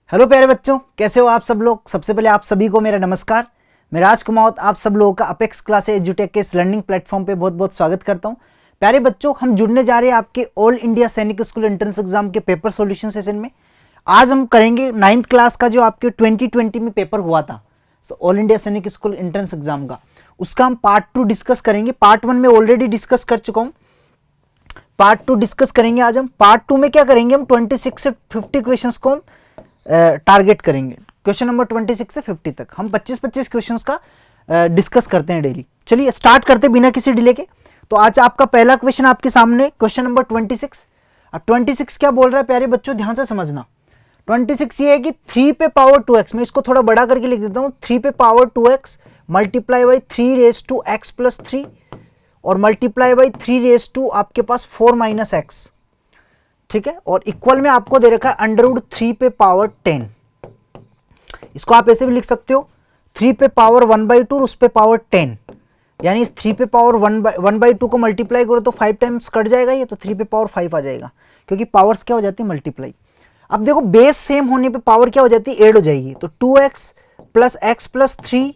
Hello प्यारे बच्चों, कैसे हो आप सब लोग। सबसे पहले आप सभी को मेरा नमस्कार। मैं राजकुमार आप सब लोगों का अपेक्स क्लासेस एजुटेक के इस लर्निंग प्लेटफॉर्म पे बहुत बहुत स्वागत करता हूं। प्यारे बच्चों, हम जुड़ने जा रहे हैं आपके ऑल इंडिया सैनिक स्कूल एंट्रेंस एग्जाम के पेपर सॉल्यूशन सेशन में। आज हम करेंगे 9th क्लास का जो आपके 2020 में पेपर हुआ था ऑल इंडिया सैनिक स्कूल एंट्रेंस एग्जाम का, उसका हम पार्ट 2 डिस्कस करेंगे। पार्ट 1 में ऑलरेडी डिस्कस कर चुका हूँ, पार्ट 2 डिस्कस करेंगे आज हम। पार्ट 2 में क्या करेंगे, हम 26 से 50 क्वेश्चंस को हम टारगेट करेंगे। क्वेश्चन नंबर 26 से 50 तक हम 25-25 क्वेश्चंस का डिस्कस करते हैं डेली। चलिए स्टार्ट करते बिना किसी डिले के। तो आज आपका पहला क्वेश्चन आपके सामने, क्वेश्चन नंबर 26। अब 26 क्या बोल रहा है प्यारे बच्चों, ध्यान से समझना। 26 ये है कि 3 पे पावर 2x, मैं इसको थोड़ा बड़ा करके लिख देता हूँ। 3 पे power 2x multiply by 3 raise to x plus 3 और मल्टीप्लाई बाई 3 रेज टू आपके पास 4 माइनस एक्स, ठीक है। और इक्वल में आपको दे रखा है अंडर रूट 3 पे पावर 10। इसको आप ऐसे भी लिख सकते हो 3 पे पावर 1/2 और उस पे पावर 10, यानी 3 पे पावर 1/2 को मल्टीप्लाई करो तो 5 टाइम्स कट जाएगा ये, तो 3 पे पावर 5 आ जाएगा, क्योंकि पावर्स क्या हो जाती है, मल्टीप्लाई। अब देखो बेस सेम होने पे पावर क्या हो जाती है, ऐड हो जाएगी। तो 2x प्लस एक्स प्लस 3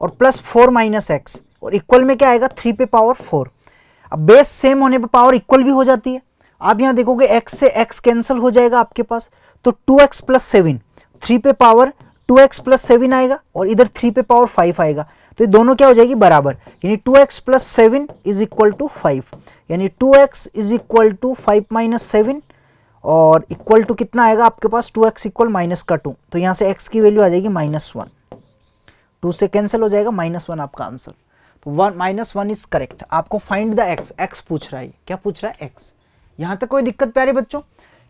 और प्लस 4 माइनस एक्स, और इक्वल में क्या आएगा 3 पे पावर 4। अब बेस सेम होने पे पावर इक्वल भी हो जाती है। आप यहां देखोगे x से x कैंसिल हो जाएगा आपके पास, तो 2x प्लस 7, 3 पे पावर 2x प्लस 7 आएगा और इधर 3 पे पावर 5 आएगा, तो ये दोनों क्या हो जाएगी, बराबर। यानी 2x plus 7 is equal to 5, यानी 2x is equal to 5 minus 7 और इक्वल टू कितना आएगा आपके पास, 2x इक्वल माइनस का 2, तो यहां से x की वैल्यू आ जाएगी -1। 2 से कैंसिल हो जाएगा, -1 आपका आंसर। तो -1 इज करेक्ट। आपको फाइंड द x पूछ रहा है। क्या पूछ रहा है, x। यहां तक कोई दिक्कत प्यारे बच्चों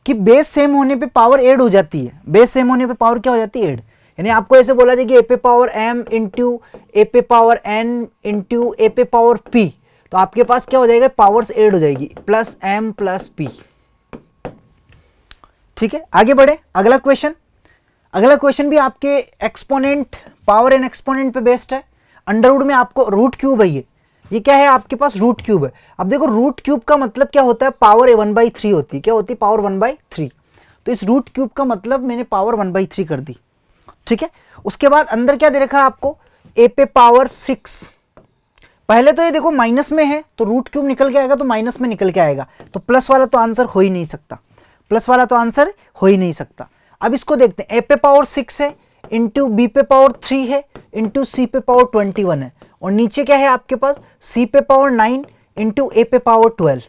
कि बेस सेम होने पे पावर ऐड हो जाती है। बेस सेम होने पे पावर क्या हो जाती है, ऐड। यानी आपको ऐसे बोला जाए कि a पे पावर m इंटू a पे पावर n इंटू a पे पावर p, तो आपके पास क्या हो जाएगा, पावर्स ऐड हो जाएगी, प्लस m प्लस p, ठीक है। आगे बढ़े, अगला क्वेश्चन। अगला क्वेश्चन भी आपके एक्सपोनेंट, पावर एंड एक्सपोनेंट पे बेस्ड है। अंडर रूट में आपको रूट क्यूब है, ये क्या है आपके पास, रूट क्यूब है। अब देखो रूट क्यूब का मतलब क्या होता है, पावर 1/3 होती है। क्या होती है, पावर 1/3। तो इस रूट क्यूब का मतलब मैंने पावर 1/3 कर दी, ठीक है। उसके बाद अंदर क्या दे रखा है आपको, a पे पावर 6। पहले तो ये देखो माइनस में है, तो रूट क्यूब निकल के आएगा तो माइनस में निकल के आएगा, तो प्लस वाला तो आंसर हो ही नहीं सकता, प्लस वाला तो आंसर हो ही नहीं सकता। अब इसको देखते हैं, a पे पावर 6 है इंटू बी पे पावर 3 है इंटू सी पे पावर 21 है, और नीचे क्या है आपके पास, c पे पावर 9 इंटू ए पे पावर 12।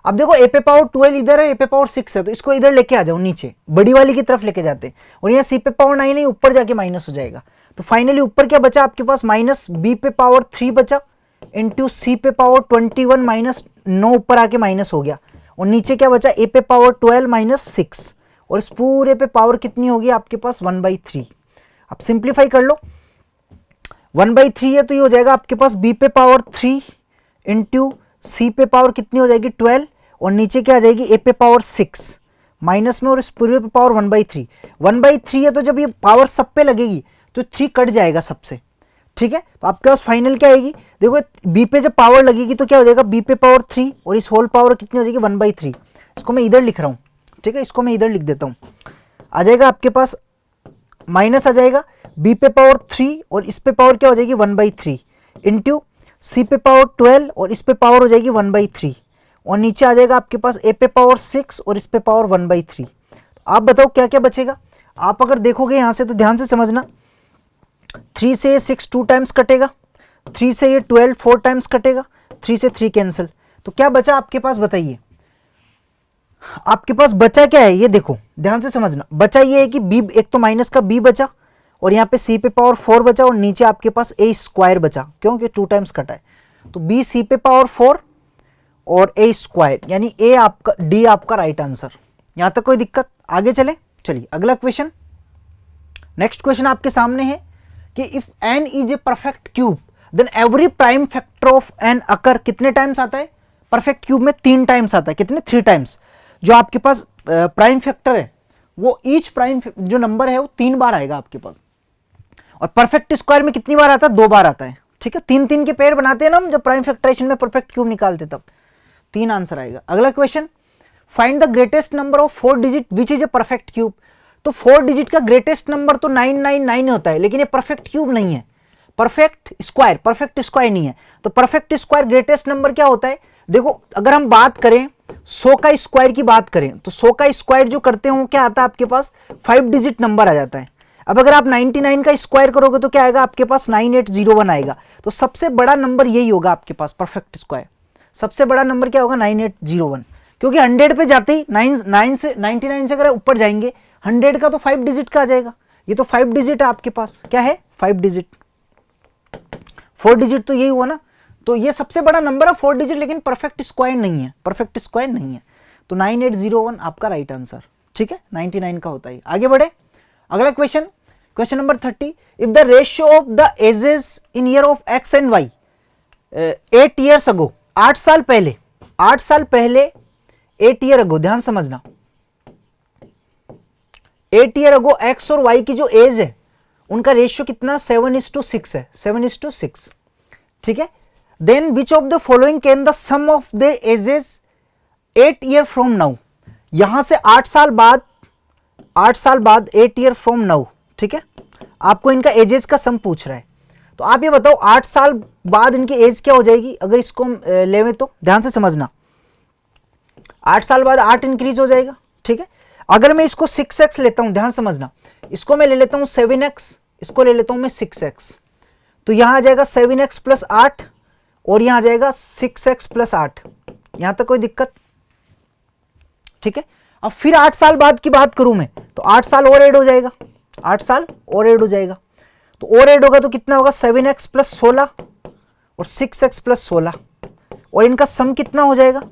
अब देखो a पे पावर 12 इधर है, a पे पावर 6 है, तो इसको इधर लेके आ जाओ, नीचे बड़ी वाली की तरफ लेके जाते हैं, और यहाँ c पे पावर 9 है, ऊपर जाके माइनस हो जाएगा। तो फाइनली ऊपर क्या बचा आपके पास, माइनस b पे पावर 3 बचा इंटू सी पे पावर 21 माइनस 9 ऊपर आके माइनस हो गया, और नीचे क्या बचा, a पे पावर 12 माइनस 6, और इस पूरे पे पावर कितनी होगी आपके पास, 1/3। अब सिंप्लीफाई कर लो, 1/3 है तो ये हो जाएगा आपके पास b पे पावर 3 इंटू सी पे पावर कितनी हो जाएगी 12, और नीचे क्या आ जाएगी a पे पावर 6 माइनस में, और इस पूरे पे पावर 1/3। 1/3 है तो जब ये पावर सब पे लगेगी तो 3 कट जाएगा सबसे, ठीक है। तो आपके पास फाइनल क्या आएगी, देखो b पे जब पावर लगेगी तो क्या हो जाएगा, b पे पावर 3 और इस होल पावर कितनी हो जाएगी, 1/3। इसको मैं इधर लिख रहा हूँ, ठीक है, इसको मैं इधर लिख देता हूँ। आ जाएगा आपके पास माइनस आ जाएगा, b पे पावर 3 और इस पे पावर क्या हो जाएगी 1/3 इंटू c पे पावर 12 और इस पे पावर हो जाएगी 1/3, और नीचे आ जाएगा आपके पास a पे पावर 6 और इस पे पावर 1/3। आप बताओ क्या क्या बचेगा। आप अगर देखोगे यहां से तो ध्यान से समझना, 3 से 6 2 टाइम्स कटेगा, 3 से ये 12 4 टाइम्स कटेगा, 3 से 3 कैंसिल, तो क्या बचा आपके पास, बताइए आपके पास बचा क्या है, ये देखो ध्यान से समझना। बचा ये है कि b, एक तो माइनस का b बचा, और यहाँ पे c पे पावर 4 बचा, और नीचे आपके पास a स्क्वायर बचा, क्योंकि 2 टाइम्स कटा है, तो b c पे पावर 4 और a स्क्वायर, यानी a आपका, d आपका राइट आंसर। यहां तक कोई दिक्कत, आगे चले। चलिए अगला क्वेश्चन, नेक्स्ट क्वेश्चन आपके सामने है कि if n is a perfect cube then every prime factor of n occur, कितने टाइम्स आता है, परफेक्ट क्यूब में 3 टाइम्स आता है, कितने, 3 टाइम्स। जो आपके पास प्राइम फैक्टर है वो ईच प्राइम जो नंबर है वो 3 बार आएगा आपके पास, और परफेक्ट स्क्वायर में कितनी बार आता है, 2 बार आता है, ठीक है। 3-3 के पेयर बनाते हैं ना हम जब प्राइम फैक्टराइजेशन में परफेक्ट क्यूब निकालते तब 3 आंसर आएगा। अगला question, find the greatest number of 4 digit which is a perfect cube. तो 4 डिजिट का ग्रेटेस्ट नंबर तो 999 होता है, लेकिन ये परफेक्ट क्यूब नहीं है, परफेक्ट स्क्वायर नहीं है। तो परफेक्ट स्क्वायर ग्रेटेस्ट नंबर क्या होता है? देखो अगर हम बात करें 100 का स्क्वायर की बात करें तो 100 का स्क्वायर जो करते हो क्या आता है आपके पास? 5 डिजिट नंबर आ जाता है। अब अगर आप 99 का स्क्वायर करोगे तो क्या आएगा आपके पास? 9801 आएगा। तो सबसे बड़ा नंबर यही होगा आपके पास, परफेक्ट स्क्वायर। सबसे बड़ा नंबर क्या होगा? 9801, क्योंकि 100 पे जाते ही 99 से अगर ऊपर जाएंगे 100 का तो 5 डिजिट का आ जाएगा। ये तो 5 डिजिट है आपके पास, क्या है? 5 डिजिट। 4 डिजिट तो यही हुआ ना, तो ये सबसे बड़ा नंबर है 4 डिजिट, लेकिन परफेक्ट स्क्वायर नहीं है, परफेक्ट स्क्वायर नहीं है। तो 9801 आपका राइट आंसर, ठीक है, 99 का होता है। आगे बढ़े, अगला question, question number 30। If the ratio of the ages in year of X and Y 8 years ago, 8 साल पहले, 8 ईयर अगो, ध्यान समझना, 8 ईयर अगो एक्स और वाई की जो एज है उनका रेशियो कितना? 7:6 है, 7:6, ठीक है। Then which of the following can the sum of the ages 8 year from now, यहां से 8 साल बाद 8 ईयर फ्रॉम नाउ, ठीक है, आपको इनका एजेस का सम पूछ रहा है। तो आप ये बताओ 8 साल बाद इनकी एज क्या हो जाएगी अगर इसको लेवे तो? ध्यान से समझना, 8 साल बाद 8 इंक्रीज हो जाएगा, ठीक है। अगर मैं इसको 6x लेता हूं, ध्यान समझना, इसको मैं ले लेता हूं 7x, इसको ले लेता हूं मैं 6x, तो यहां आ जाएगा 7x प्लस 8 और यहां आ जाएगा 6x प्लस 8, यहां तक कोई दिक्कत? ठीक है। अब फिर 8 साल बाद की बात करूं मैं तो 8 साल और ऐड हो जाएगा, 8 साल और ऐड हो जाएगा, तो और ऐड होगा तो कितना होगा? 7x प्लस 16 और 6x प्लस 16, और इनका सम कितना हो जाएगा?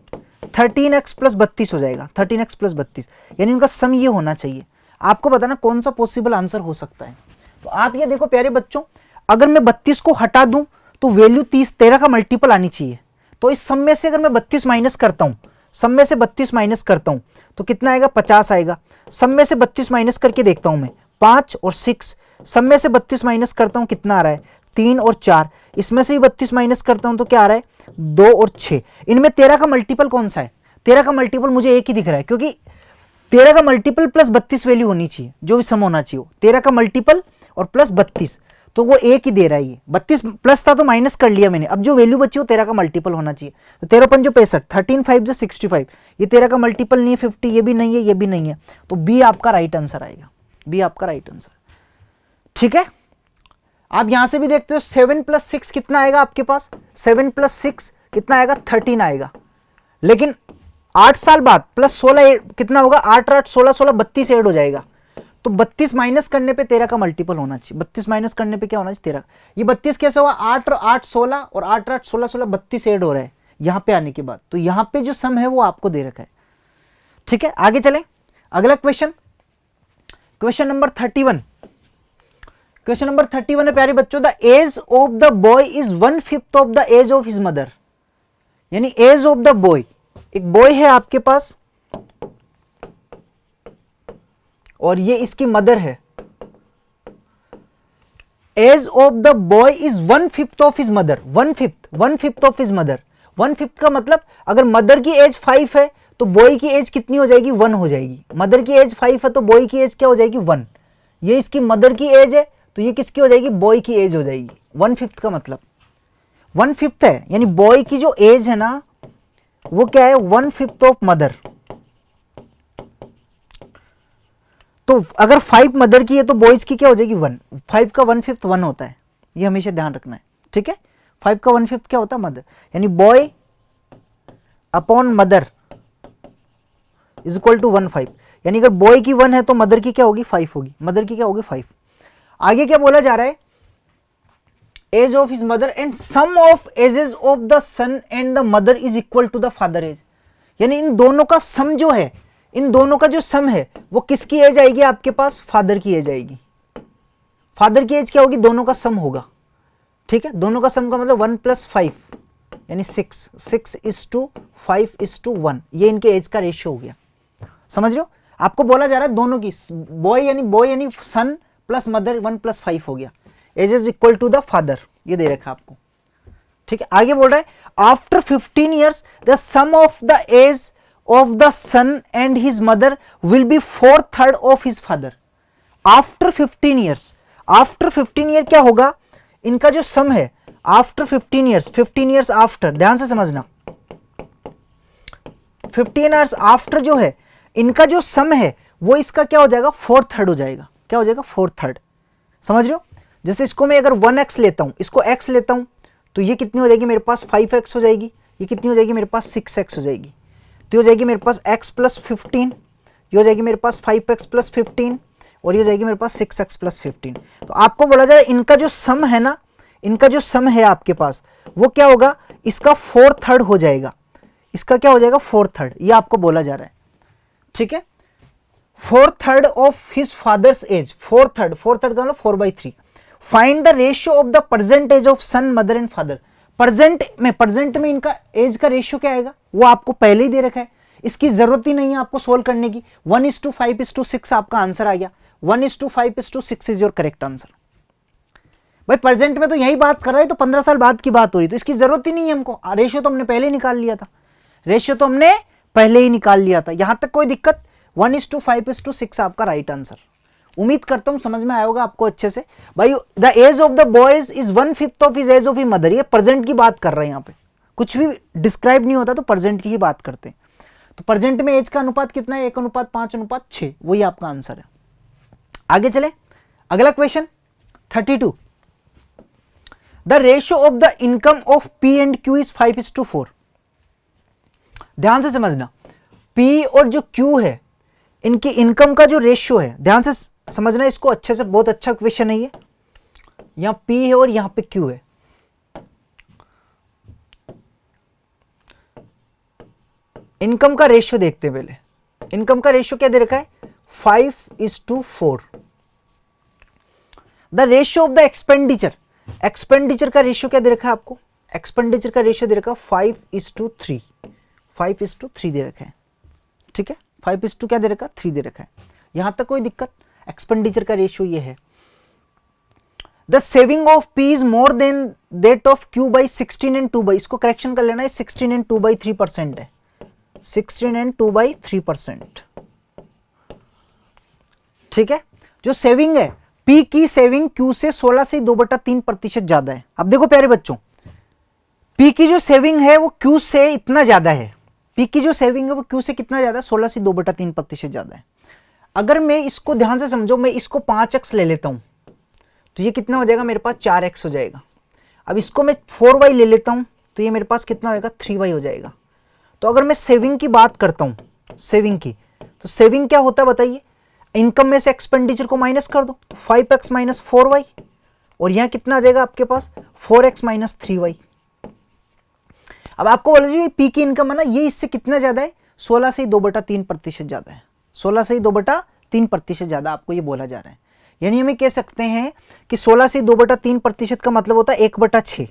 13x प्लस 32 हो जाएगा, 13x प्लस 32, यानी इनका सम ये होना चाहिए। आपको बताना कौन सा पॉसिबल आंसर हो सकता है। तो आप ये देखो प्यारे बच्चों, अगर मैं 32 को हटा दूं तो वैल्यू 13 का मल्टीपल आनी चाहिए। तो इस सम में से अगर मैं 32 माइनस करता हूं, सम में से 32 माइनस करता हूं तो कितना आएगा? 50 आएगा। सम में से 32 माइनस करके देखता हूं मैं, 5 और 6, सम में से 32 माइनस करता हूं कितना आ रहा है? 3 और 4, इसमें से भी 32 माइनस करता हूं तो क्या आ रहा है? 2 और 6। इनमें 13 का मल्टीपल कौन सा है? 13 का मल्टीपल मुझे एक ही दिख रहा है, क्योंकि 13 का मल्टीपल प्लस 32 वैल्यू होनी चाहिए, जो भी सम होना चाहिए। 13 का मल्टीपल और प्लस 32, तो वो एक ही दे रहा है। ये 32 प्लस था तो माइनस कर लिया मैंने, अब जो वैल्यू बची वो 13 का मल्टीपल होना चाहिए। तो 13 5 65, 13 5 65, ये 13 का मल्टीपल नहीं है, 50 ये भी नहीं है, ये भी नहीं है, तो बी आपका राइट आंसर आएगा, बी आपका राइट आंसर, ठीक है। आप यहां से भी देखते हो 7 प्लस 6 कितना आएगा आपके पास? 7 प्लस 6 कितना आएगा? 13 आएगा। लेकिन 8 साल बाद प्लस 16 कितना होगा? 8 8 16 16 32 ऐड हो जाएगा। तो 32 माइनस करने पे 13 का मल्टीपल होना चाहिए। 32 माइनस करने पे क्या होना चाहिए? 13। ये 32 कैसे हुआ? 8 और 8 16 और 8 8 16 16 32 ऐड हो रहा है यहां पे आने के बाद। तो यहां पे जो सम है वो आपको दे रखा है, ठीक है। आगे चलें, अगला question, question number 31। Question number 31 है प्यारे बच्चों, the age of the boy is 1/5 of the age of his mother, यानी एज ऑफ द बॉय, एक बॉय है आपके पास और ये इसकी मदर है। Age of the boy is 1/5 of his mother, 1/5 of his mother. 1/5 का मतलब अगर मदर की एज 5 है तो बॉय की एज कितनी हो जाएगी? 1 हो जाएगी। मदर की एज 5 है तो बॉय की एज क्या हो जाएगी? 1। ये इसकी मदर की एज है तो ये किसकी हो जाएगी? बॉय की एज हो जाएगी। 1/5 का मतलब 1/5 है, यानी बॉय की जो एज है ना वो क्या है? 1/5 ऑफ मदर। तो अगर 5 मदर की है तो बॉयज की क्या हो जाएगी? 1। 5 का 1/5 1 होता है, ये हमेशा ध्यान रखना है, ठीक है। 5 का 1/5 क्या होता है? मदर, यानी boy upon mother is equal to 1/5, यानी अगर बॉय की 1 है तो मदर की क्या होगी? 5 होगी। मदर की क्या होगी? 5। आगे क्या बोला जा रहा है? Age of his mother and sum of ages of the son and the mother is equal to the father age, यानी इन दोनों का सम जो है, इन दोनों का जो सम है वो किसकी एज आएगी आपके पास? फादर की एज आएगी। फादर की एज क्या होगी? दोनों का सम होगा, ठीक है। दोनों का सम का मतलब 1 + 5 यानी 6, 6:5:1, ये इनके एज का रेशियो हो गया। समझ रहे हो? आपको बोला जा रहा है दोनों की, बॉय यानी सन प्लस मदर 1 + 5 हो गया, age is equal to the father, ये दे रखा आपको, ठीक है। आगे बोल रहा है after 15 years the sum of the age of the son and his mother will be 4/3 of his father, after 15 years, after 15 year क्या होगा, इनका जो सम है आफ्टर 15 ईयर्स, 15 ईयर्स आफ्टर, ध्यान से समझना, 15 ईयर्स आफ्टर जो है इनका जो सम है वो इसका क्या हो जाएगा, 4/3 हो जाएगा। क्या हो जाएगा, 4/3। समझ रहे हो, जैसे इसको मैं अगर 1x लेता हूं, इसको x लेता हूं, तो ये कितनी हो जाएगी मेरे पास 5x हो जाएगी, ये कितनी हो जाएगी मेरे पास 6x हो जाएगी, तो हो जाएगी मेरे पास x + 15, ये हो जाएगी मेरे पास 5x + 15 और ये हो जाएगी मेरे पास 6x + 15। तो आपको बोला जाए इनका जो सम है ना, इनका जो सम है आपके पास वो क्या होगा, इसका 4/3 हो जाएगा, इसका क्या हो जाएगा 4/3, ये आपको बोला जा रहा है। ठीक है, 4/3 ऑफ हिज फादर्स एज, 4/3 का मतलब 4/3। Find the ratio of the present age of son, mother and father. Present में इनका एज का रेशियो क्या आएगा वो आपको पहले ही दे रखा है, इसकी जरूरत ही नहीं है आपको सोल्व करने की। 1:5:6 आपका आंसर आ गया, 1:5:6 इज योर करेक्ट आंसर। भाई प्रेजेंट में तो यही बात कर रहा है, तो 15 साल बाद की बात हो रही, तो इसकी जरूरत ही नहीं है हमको, रेशियो तो हमने पहले ही निकाल लिया था, रेशियो तो हमने पहले ही निकाल लिया था। यहां तक कोई दिक्कत, 1:5:6 आपका राइट आंसर। उम्मीद करता हूं समझ में आया होगा आपको अच्छे से। भाई the age of the boys is 1/5 of his age of his mother, ये प्रेजेंट की बात कर रहे हैं, यहाँ पे कुछ भी डिस्क्राइब नहीं होता तो प्रेजेंट की ही बात करते हैं। तो प्रेजेंट में एज का अनुपात कितना है, 1:5:6, वही आपका आंसर है। आगे चले, अगला question 32। The ratio of the income of P and Q is 5:4। ध्यान से समझना, पी और जो क्यू है इनकी इनकम का जो रेशियो है, ध्यान से समझना इसको अच्छे से, बहुत अच्छा क्वेश्चन है ये। यहां पी है और यहां पे क्यू है, इनकम का रेशियो देखते हैं पहले। इनकम का रेशियो क्या दे रखा है, 5:4। The ratio of the expenditure, expenditure का रेशियो क्या दे रखा है आपको, एक्सपेंडिचर का रेशियो दे रखा है 5:3, 5:3 दे रखा है। ठीक है, 5:2 क्या दे रखा है, 3 दे रखा है। यहां तक कोई दिक्कत, एक्सपेंडिचर का रेशियो ये है। The saving of P is more than that of Q by 16 and 2/, इसको करेक्शन कर लेना है, 16 and 2/3% है, 16 and 2/3%। ठीक है, जो सेविंग है पी की सेविंग क्यू से 16 से 2/3% ज्यादा है। अब देखो प्यारे बच्चों, पी की जो सेविंग है वो क्यू से इतना ज्यादा है, पी की जो सेविंग है वो क्यू से कितना ज्यादा है, 16 से 2/3% ज्यादा है। अगर मैं इसको ध्यान से समझो, मैं इसको 5x ले लेता हूं तो ये कितना हो जाएगा मेरे पास, 4x हो जाएगा। अब इसको मैं 4y ले लेता हूं तो ये मेरे पास कितना होगा, 3y हो जाएगा। तो अगर मैं सेविंग की बात करता हूं, सेविंग की, तो सेविंग क्या होता है बताइए, इनकम में से एक्सपेंडिचर को माइनस कर दो, तो 5x - 4y, और यहां कितना आ जाएगा आपके पास, 4x - 3y। अब आपको बोला जी पी की इनकम है ना, ये इससे कितना ज्यादा है, 16 से 2/3% ज्यादा है, 16 से 2/3% ज्यादा आपको ये बोला जा रहा है। यानी हमें कह सकते हैं कि 16 से 2/3% का मतलब होता है 1/6।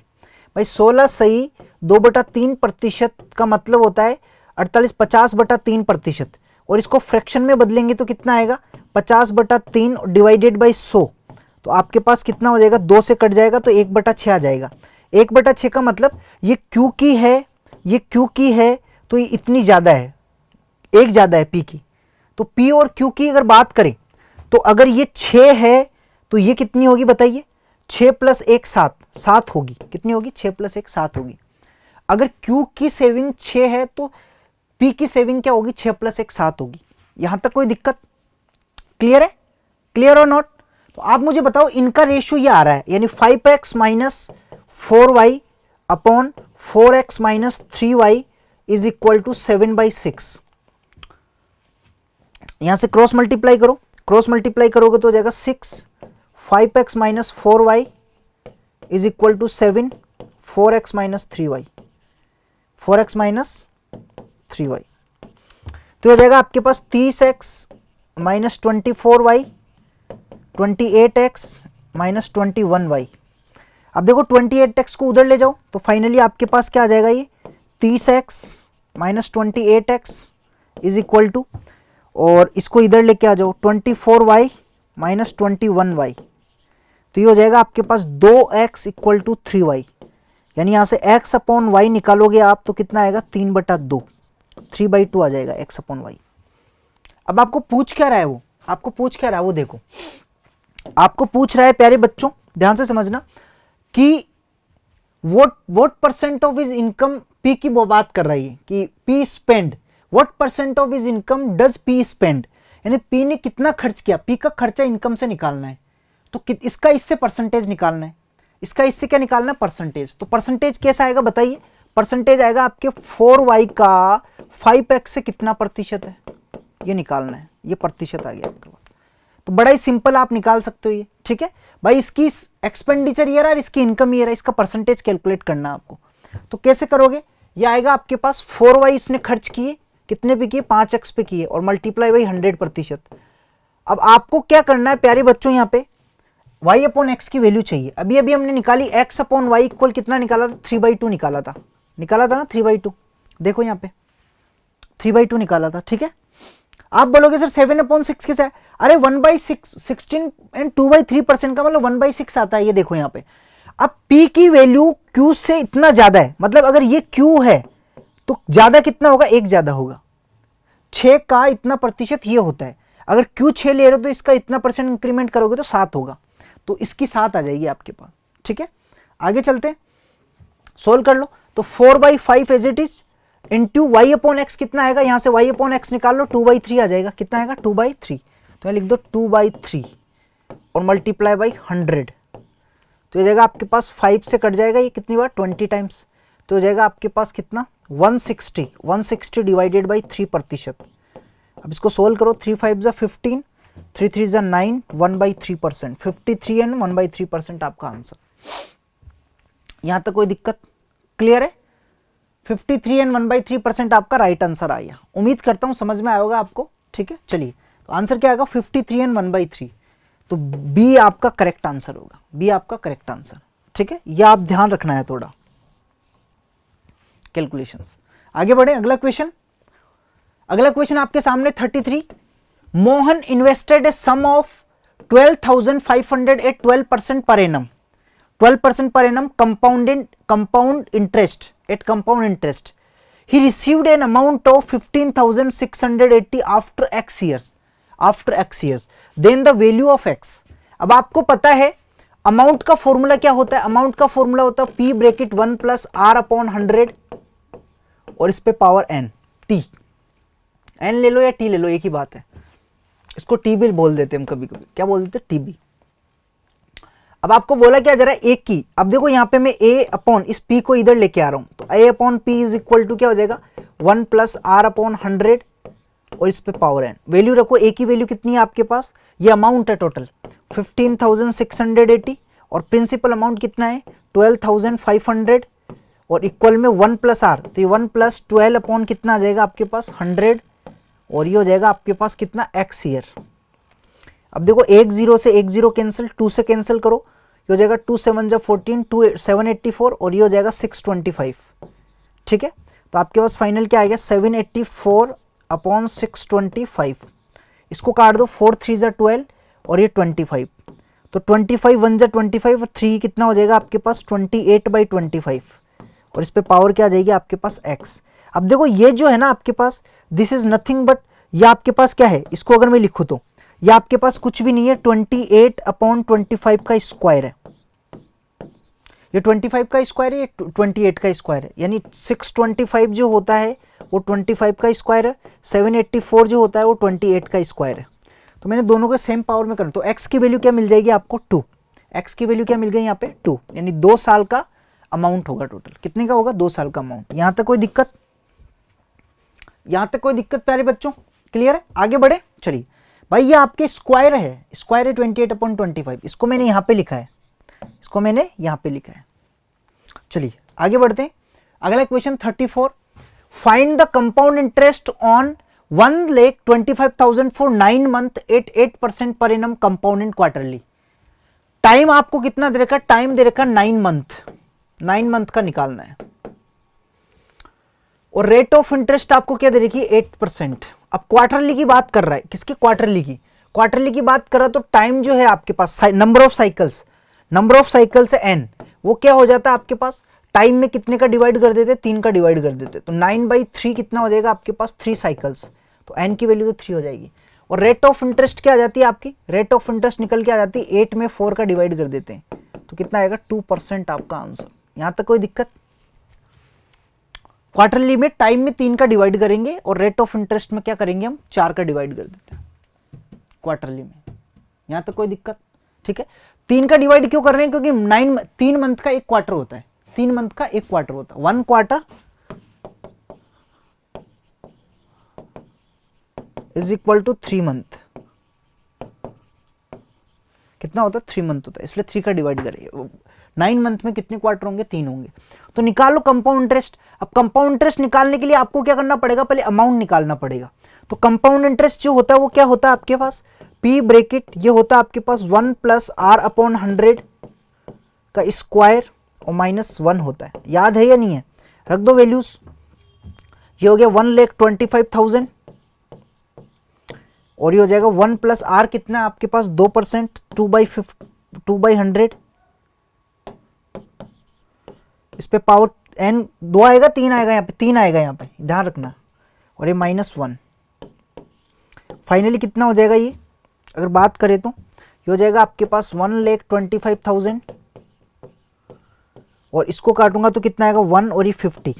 भाई 16 से 2/3% का मतलब होता है 50/3%, और इसको फ्रैक्शन में बदलेंगे तो कितना आएगा, 50/3 डिवाइडेड बाई 100, तो आपके पास कितना हो जाएगा, 2 से कट जाएगा तो 1/6 आ जाएगा। 1/6 का मतलब ये क्यू की है, ये क्यू की है, तो ये इतनी ज्यादा है, एक ज्यादा है पी की। तो पी और क्यू की अगर बात करें तो अगर ये 6 है तो ये कितनी होगी बताइए, 6 + 1 7, 7 होगी, कितनी होगी, 6 + 1 7 होगी। अगर क्यू की सेविंग 6 है तो पी की सेविंग क्या होगी, 6 + 1 7 होगी। यहां तक कोई दिक्कत, क्लियर है, क्लियर और नॉट। तो आप मुझे बताओ इनका रेशियो ये आ रहा है, यानी 5x - 4y upon 4x - 3y is equal to 7/6। यहां से क्रॉस मल्टीप्लाई करो, क्रॉस मल्टीप्लाई करोगे तो हो जाएगा 6, 5x - 4y is equal to 7, 4x - 3y, 4x - 3y, तो हो जाएगा आपके पास 30x - 24y, 28x - 21y। अब देखो 28x को उधर ले जाओ तो फाइनली आपके पास क्या आ जाएगा, ये 30x - 28x is equal to, और इसको इधर लेके आ जाओ 24y - 21y, तो ये हो जाएगा आपके पास 2x = 3y। यानी यहां से x अपॉन y निकालोगे आप तो कितना आएगा, 3/2, 3/2 आ जाएगा x अपॉन y। अब आपको पूछ क्या रहा है वो, आपको पूछ क्या रहा है वो देखो, आपको पूछ रहा है प्यारे बच्चों, ध्यान से समझना कि what percent of his income, P की वो बात कर रही है कि P spend, what percent of his income does P spend, यानी पी ने कितना खर्च किया, पी का खर्चा इनकम से निकालना है, तो इसका इससे परसेंटेज निकालना है, इसका इससे क्या निकालना है, परसेंटेज। तो परसेंटेज कैसा आएगा बताइए, परसेंटेज आएगा आपके 4y का 5x से कितना प्रतिशत है, ये निकालना है, ये प्रतिशत आ गया आपके पास। तो बड़ा ही सिंपल आप निकाल सकते हो ये, ठीक है भाई। इसकी एक्सपेंडिचर ईयर और इसकी इनकम ईयर है, इसका परसेंटेज कैलकुलेट करना है आपको। तो कैसे करोगे, ये आएगा आपके पास 4y इसने खर्च किए, कितने पे किए, 5x पे किए, और मल्टीप्लाई बाई 100%। अब आपको क्या करना है प्यारे बच्चों, यहाँ पे y अपॉन एक्स की वैल्यू चाहिए। अभी अभी हमने निकाली x अपॉन वाई इक्वल कितना निकाला था, 3/2 निकाला था ना, 3/2। देखो यहाँ पे 3/2 निकाला था, ठीक है। आप बोलोगे सर 7/6 कैसे है, अरे 1/6, 16 एंड 2/3% का मतलब 1/6 आता है, ये देखो यहाँ पे। अब p की वैल्यू q से इतना ज्यादा है, मतलब अगर ये q है तो ज्यादा कितना होगा, 1 ज्यादा होगा। 6 का इतना प्रतिशत ये होता है, अगर q 6 ले रहे हो तो इसका इतना परसेंट इंक्रीमेंट करोगे तो 7 होगा, तो इसकी 7 आ जाएगी आपके पास, ठीक है। आगे चलते हैं, सोल्व कर लो। तो 4/5 as it is into Y upon X कितना आएगा, यहां से वाई अपॉन एक्स निकाल लो, 2/3 आ जाएगा, कितना आएगा 2/3। तो यहाँ लिख दो 2/3 और मल्टीप्लाई बाई 100, तो ये जाएगा आपके पास 5 से कट जाएगा, ये कितनी बार 20 टाइम्स, तो हो जाएगा आपके पास कितना 160 डिवाइडेड बाई 3%। अब इसको सोल्व करो, 3 5 जा 15, 3 3 जा 9, 1/3%, 53 एंड 1/3% आपका आंसर। यहां तक कोई दिक्कत, क्लियर है। 53 एंड 1/3% आपका राइट आंसर आया, उम्मीद करता हूं समझ में आया होगा आपको, ठीक है। चलिए तो आंसर क्या आएगा, 53 एंड 1/3, तो बी आपका करेक्ट आंसर होगा, बी आपका करेक्ट आंसर, ठीक है। यह आप ध्यान रखना है थोड़ा कैलकुलेशंस। आगे बढ़े, अगला क्वेश्चन आपके सामने 33। Mohan invested a sum of 12,500 at 12% per annum, 12% per annum compound interest at compound interest. He received an amount of 15,680 after x years. Then the value of x. अब आपको पता है अमाउंट का फॉर्मूला क्या होता है, अमाउंट का फॉर्मूला होता है p bracket 1 plus r upon 100 और इस पे पावर n, t, n ले लो या t ले लो, एक ही बात है। इसको टी भी बोल देते हैं हम कभी कभी, क्या बोल देते हैं, टीबी। अब आपको बोला क्या जरा एक की, अब देखो यहाँ पे मैं a अपॉन इस p को इधर लेके आ रहा हूं, तो a upon p is equal to क्या हो जाएगा 1 प्लस r अपॉन 100 और इस पे पावर n। वैल्यू रखो, a की वैल्यू कितनी है आपके पास, ये अमाउंट है टोटल 15,680 और प्रिंसिपल अमाउंट कितना है 12,500 और इक्वल में 1 प्लस r, तो ये 1 प्लस 12 अपॉन कितना आ जाएगा आपके पास 100 और ये हो जाएगा आपके पास कितना x ईयर। अब देखो 1 0 से 1 0 कैंसिल, 2 से कैंसिल करो, ये हो जाएगा 2 7 जा 14, 2 784 और ये हो जाएगा 625, ठीक है। तो आपके पास फाइनल क्या आएगा 784 अपॉन 625, इसको काट दो, 4 3 जा 12 और ये 25, तो 25 1 जा 25 और 3 कितना हो जाएगा आपके पास 28/25 और इस पे पावर क्या आ जाएगी आपके पास x। अब देखो ये जो है ना आपके पास, दिस इज नथिंग बट, ये आपके पास क्या है, इसको अगर मैं लिखूं तो ये आपके पास कुछ भी नहीं है, 28/25 का स्क्वायर है, ये 25 का स्क्वायर है, ये 28 का स्क्वायर है, यानी 625 जो होता है वो 25 का स्क्वायर है, 784 जो होता है वो 28 का स्क्वायर है। तो मैंने दोनों को सेम पावर में करूँ तो x की वैल्यू क्या मिल जाएगी आपको 2, x की वैल्यू क्या मिल गई यहाँ पे 2, यानी 2 साल का अमाउंट होगा टोटल, कितने का होगा 2 साल का अमाउंट। यहां तक कोई दिक्कत, यहां तक कोई दिक्कत प्यारे बच्चों, क्लियर है। आगे बढ़े, चलिए भाई ये आपके स्क्वायर है, स्क्वायर है 28/25, इसको मैंने यहां पे लिखा है, इसको मैंने यहां पे लिखा है। चलिए आगे बढ़ते हैं, अगला question 34। Find the compound interest on 1,25,000 for 9 month at 8% per annum compounded quarterly. Time आपको कितना दे रखा, टाइम दे रखा 9 मंथ का निकालना है और रेट ऑफ इंटरेस्ट आपको क्या दे रखी 8%। अब क्वार्टरली की बात कर रहा है, किसकी, क्वार्टरली की बात कर रहा है, तो टाइम जो है आपके पास नंबर ऑफ साइकिल्स है n, वो क्या हो जाता है आपके पास टाइम में कितने का डिवाइड कर देते, 3 का डिवाइड कर देते, तो 9/3 कितना हो जाएगा आपके पास 3 साइकिल्स, तो n की वैल्यू तो 3 हो जाएगी। और रेट ऑफ इंटरेस्ट क्या आ जाती है आपकी, रेट ऑफ इंटरेस्ट निकल के आ जाती है 8 में 4 का डिवाइड कर देते हैं तो कितना आएगा 2% आपका आंसर। यहां तक कोई दिक्कत? क्वार्टरली में टाइम में 3 का डिवाइड करेंगे और रेट ऑफ इंटरेस्ट में क्या करेंगे हम 4 का डिवाइड कर देते हैं क्वार्टरली में। यहां तक कोई दिक्कत? ठीक है, 3 का डिवाइड क्यों कर रहे हैं, क्योंकि 3 मंथ का एक क्वार्टर होता है, 3 मंथ का एक क्वार्टर होता है, 1 quarter is equal to 3 month. कितना होता है 3 मंथ होता है, इसलिए 3 का डिवाइड करेंगे। 9 मंथ में कितने क्वार्टर होंगे, 3 होंगे। तो निकालो कंपाउंड इंटरेस्ट। अब कंपाउंड इंटरेस्ट निकालने के लिए आपको क्या करना पड़ेगा, पहले अमाउंट निकालना पड़ेगा। तो कंपाउंड इंटरेस्ट जो होता है वो क्या होता है आपके पास, पी ब्रैकेट ये होता है आपके पास 1 प्लस आर अपॉन 100 का स्क्वायर और -1 होता है। याद है या नहीं है, रख दो वैल्यूज। ये हो गया 1,25,000 और ये हो जाएगा 1 प्लस आर कितना है आपके पास 2%, 2/100। इस पे पावर n 2 आएगा 3 आएगा, यहाँ पे 3 आएगा, यहाँ पे ध्यान रखना, और ये -1। फाइनली कितना हो जाएगा ये, अगर बात करें तो ये हो जाएगा आपके पास 1,25,000 और इसको काटूंगा तो कितना आएगा 1 और ये 50,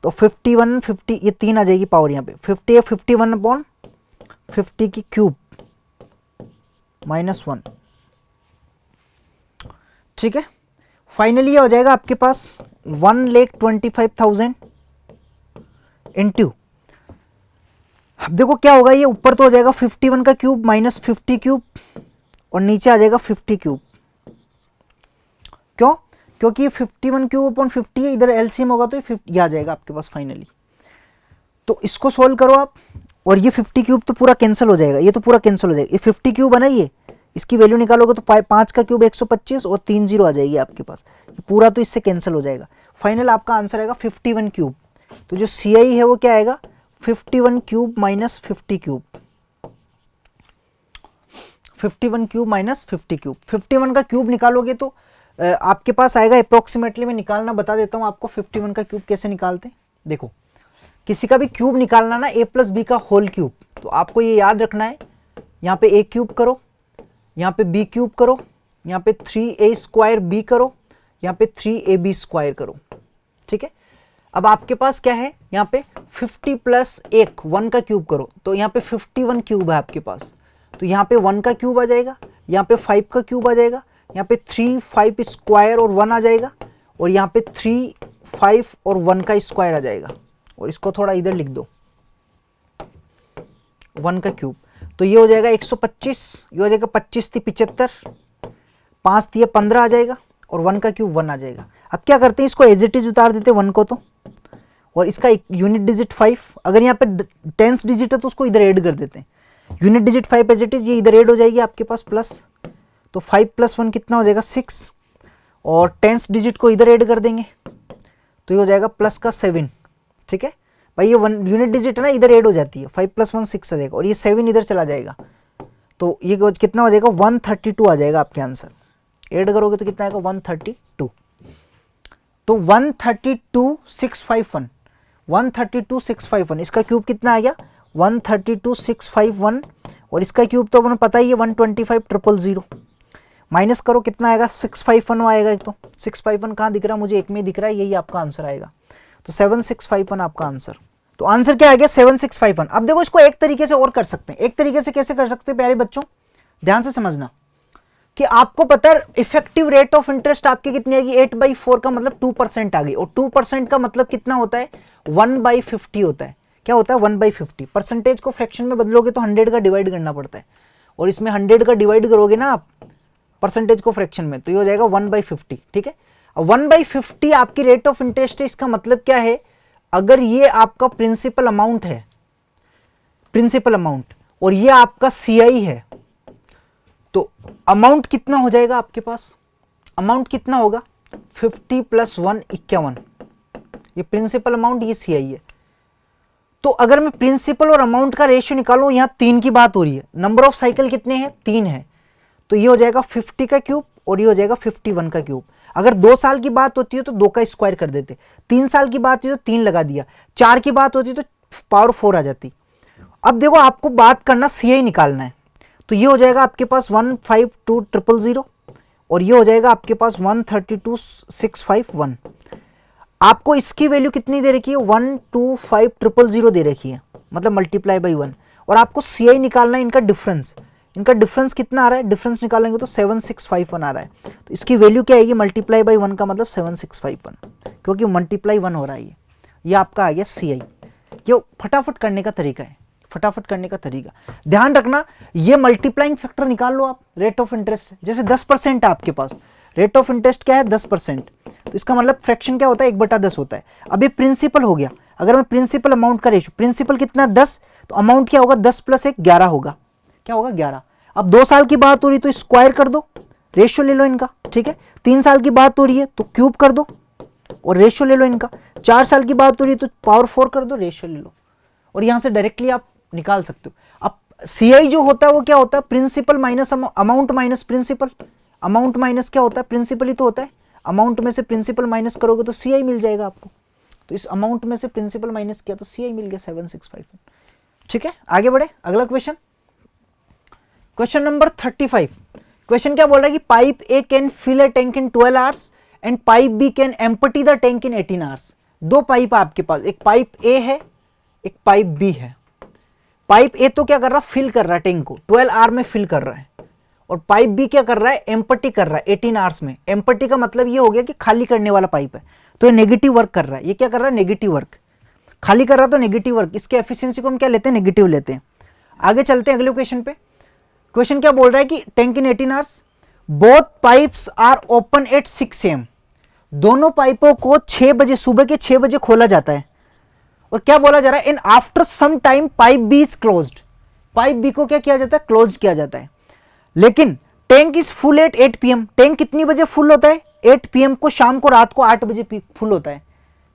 तो 51 50 ये 3 आ जाएगी पावर यहाँ पे 50 है 51/50 की क्यूब -1। ठीक है, फाइनली ये हो जाएगा आपके पास 1,25,000 इंटू, अब देखो क्या होगा, ये ऊपर तो हो जाएगा 51 का क्यूब -50 क्यूब और नीचे आ जाएगा 50 क्यूब। क्यों, क्योंकि 51 क्यूब अपॉन 50 है, इधर एलसीएम होगा तो ये आ जाएगा आपके पास फाइनली। तो इसको सोल्व करो आप, और ये 50 क्यूब तो पूरा कैंसिल हो जाएगा, ये तो पूरा कैंसिल हो जाएगा। ये 50 क्यूब है ना, ये इसकी वैल्यू निकालोगे तो 5 का क्यूब 125 और 3 0 आ जाएगी आपके पास, ये पूरा तो इससे कैंसिल हो जाएगा। फाइनल आपका आंसर आएगा 51 क्यूब। तो जो सी आई है वो क्या आएगा 51 क्यूब -50 क्यूब, 51 क्यूब -50 क्यूब। 51 का क्यूब निकालोगे तो आपके पास आएगा अप्रोक्सीमेटली, मैं निकालना बता देता हूँ आपको 51 का क्यूब कैसे निकालते हैं। देखो किसी का भी क्यूब निकालना ना a + b का होल क्यूब, तो आपको ये याद रखना है, यहाँ पे a क्यूब करो, यहाँ पे b क्यूब करो, यहाँ पे 3a² b करो, यहाँ पे 3ab स्क्वायर करो। ठीक है, अब आपके पास क्या है, यहाँ पे 50 + 1 का क्यूब करो, तो यहाँ पे 51 क्यूब है आपके पास, तो यहाँ पे 1 का क्यूब आ जाएगा, यहाँ पे 5 का क्यूब आ जाएगा, यहाँ पे 3 5 स्क्वायर और 1 आ जाएगा, और यहाँ पे 3 5 और 1 का स्क्वायर आ जाएगा, और इसको थोड़ा इधर लिख दो 1 का क्यूब। तो ये हो जाएगा 125, ये हो जाएगा 25 × 75, 5 × 15 आ जाएगा, और 1 का क्यूब 1 आ जाएगा। अब क्या करते हैं, इसको एज इट इज उतार देते हैं 1 को तो, और इसका यूनिट डिजिट 5, अगर यहाँ पे 10th डिजिट है तो उसको इधर ऐड कर देते हैं, unit digit 5 as it is, ये इधर ऐड हो जाएगी आपके पास प्लस, तो 5 + 1 कितना हो जाएगा 6, और 10th डिजिट को इधर ऐड कर देंगे तो ये हो जाएगा प्लस का 7। ठीक है भाई, ये 1 यूनिट डिजिट है ना, इधर ऐड हो जाती है, 5 + 1 6 आ जाएगा, और ये 7 इधर चला जाएगा, तो ये कितना हो जाएगा 132 आ जाएगा आपके आंसर। ऐड करोगे तो कितना आएगा 132, तो 132,651, 132,651, इसका क्यूब कितना आ गया 132,651, और इसका क्यूब तो अपने पता ही है 125,000। माइनस करो कितना आएगा 651 आएगा, एक तो 651 कहाँ दिख रहा है मुझे, एक में दिख रहा है, यही आपका आंसर आएगा, तो 7651 आपका आंसर। तो आंसर क्या आ गया 7651। अब देखो इसको एक तरीके से और कर सकते हैं, एक तरीके से कैसे कर सकते हैं प्यारे बच्चों, ध्यान से समझना कि आपको पता है इफेक्टिव रेट ऑफ इंटरेस्ट आपकी कितनी आएगी 8/4 का मतलब 2% आ गई, और 2% का मतलब कितना होता है 1/50 होता है। क्या होता है 1/50, परसेंटेज को फ्रैक्शन में बदलोगे तो 100 का डिवाइड करना पड़ता है, और इसमें 100 का डिवाइड करोगे ना आप परसेंटेज को फ्रैक्शन में, तो ये हो जाएगा 1/50। ठीक है, 1/50 आपकी रेट ऑफ इंटरेस्ट है, इसका मतलब क्या है, अगर ये आपका प्रिंसिपल अमाउंट है, प्रिंसिपल अमाउंट, और ये आपका सीआई है, तो अमाउंट कितना हो जाएगा आपके पास, अमाउंट कितना होगा 50 + 1 51, ये प्रिंसिपल अमाउंट, ये सीआई है। तो अगर मैं प्रिंसिपल और अमाउंट का रेशियो निकालूं, यहां 3 की बात हो रही है, नंबर ऑफ साइकिल कितने हैं 3 है, तो ये हो जाएगा 50 का क्यूब और ये हो जाएगा 51 का क्यूब। अगर 2 साल की बात होती है तो 2 का स्क्वायर कर देते, 3 साल की बात होती है तो 3 लगा दिया, 4 की बात होती है तो पावर 4 आ जाती। अब देखो आपको बात करना CI निकालना है, तो ये हो जाएगा आपके पास 152,000 और ये हो जाएगा आपके पास 132,651। आपको इसकी वैल्यू कितनी दे रखी है, 125,000 दे रखी है, मतलब मल्टीप्लाई बाई 1, और आपको CI निकालना है इनका डिफरेंस। इनका डिफरेंस कितना आ रहा है, डिफरेंस निकालेंगे तो 7651 आ रहा है, तो इसकी वैल्यू क्या आएगी, मल्टीप्लाई बाई 1 का मतलब 7651, क्योंकि मल्टीप्लाई 1 हो रहा है। ये आपका आ गया CI। ये फटाफट करने का तरीका है, फटाफट करने का तरीका। ध्यान रखना, ये मल्टीप्लाइंग फैक्टर निकाल लो आप रेट ऑफ इंटरेस्ट। जैसे 10% है आपके पास, रेट ऑफ इंटरेस्ट क्या है 10%, तो इसका मतलब फ्रैक्शन क्या होता है 1/10 होता है। अब ये प्रिंसिपल हो गया, अगर मैं प्रिंसिपल अमाउंट का रेशियो, प्रिंसिपल कितना 10, तो अमाउंट क्या होगा 10 + 1 11 होगा, क्या होगा 11। अब 2 साल की बात हो रही तो स्क्वायर कर दो, रेशियो ले लो इनका, ठीक है। 3 साल की बात हो रही है तो क्यूब कर दो और रेशियो ले लो इनका। 4 साल की बात हो रही है तो पावर 4 कर दो, रेशियो ले लो, और यहां से डायरेक्टली आप निकाल सकते हो। अब CI जो होता है वो क्या होता है, principal minus amount minus principal. Amount minus क्या होता है, प्रिंसिपल ही तो होता है। अमाउंट में से प्रिंसिपल माइनस करोगे तो CI मिल जाएगा आपको, तो इस अमाउंट में से प्रिंसिपल माइनस किया तो CI मिल गया 7651। ठीक है, आगे बढ़े, अगला क्वेश्चन, क्वेश्चन नंबर 35। क्वेश्चन क्या बोल रहा है कि pipe A can fill a tank in 12 hours and pipe B can empty the tank in 18 hours. दो पाइप आपके पास, एक पाइप A है, एक पाइप B है। पाइप A तो क्या कर रहा है, फिल कर रहा है टैंक को, 12 आवर में फिल कर रहा है, और पाइप B क्या कर रहा है, एम्प्टी कर रहा है 18 आवर्स में। एम्प्टी का मतलब ये हो गया कि खाली करने वाला पाइप है, तो ये नेगेटिव वर्क कर रहा है। ये क्या कर रहा है, नेगेटिव वर्क, खाली कर रहा है तो नेगेटिव वर्क। इसके एफिशिएंसी को हम क्या लेते हैं, नेगेटिव लेते हैं। आगे चलते हैं अगले क्वेश्चन पे। क्वेश्चन क्या बोल रहा है कि tank in 18 hours, both pipes are open at 6 AM। दोनों पाइपों को 6 बजे, सुबह के 6 बजे खोला जाता है, और क्या बोला जा रहा है, in after some time pipe B is closed. Pipe B को क्या किया जाता है, क्लोज किया जाता है। लेकिन tank is full at 8 PM। Tank कितनी बजे फुल होता है, 8 PM को, शाम को, रात को 8 बजे फुल होता है।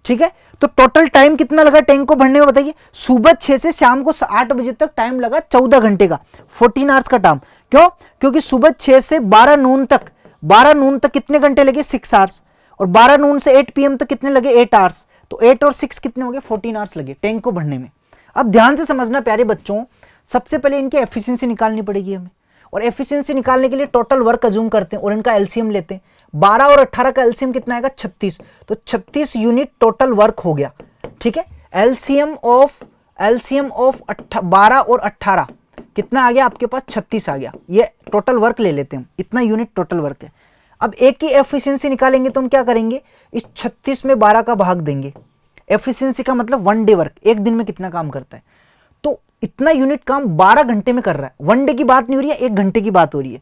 ठीक है, तो टोटल टाइम कितना लगा टैंक को भरने में बताइए। सुबह 6 से शाम को 8 बजे तक टाइम लगा 14 घंटे का, 14 आवर्स का टाइम। क्यों, क्योंकि सुबह 6 से 12 नून तक, 12 नून तक कितने घंटे लगे, 6 आवर्स, और 12 नून से 8 PM तक कितने लगे, 8 आवर्स। तो 8 और 6 कितने हो गए, 14 आवर्स लगे टैंक को भरने में। अब ध्यान से समझना प्यारे बच्चों, सबसे पहले इनकी एफिशिएंसी निकालनी पड़ेगी हमें, और एफिशिएंसी निकालने के लिए टोटल वर्क अज्यूम करते हैं और इनका एलसीएम लेते हैं। 12 और 18 का एलसीएम कितना आएगा, 36, तो 36 यूनिट टोटल वर्क हो गया। ठीक है, एलसीएम ऑफ 12 और 18 कितना आ गया आपके पास, 36 आ गया। ये टोटल वर्क ले लेते हैं, इतना यूनिट टोटल वर्क है। अब एक की एफिशिएंसी निकालेंगे तो हम क्या करेंगे, इस 36 में 12 का भाग देंगे। एफिशिएंसी का मतलब 1 डे वर्क, एक दिन में कितना काम करता है, तो इतना यूनिट काम 12 घंटे में कर रहा है। 1 डे की बात नहीं हो रही है, 1 घंटे की बात हो रही है।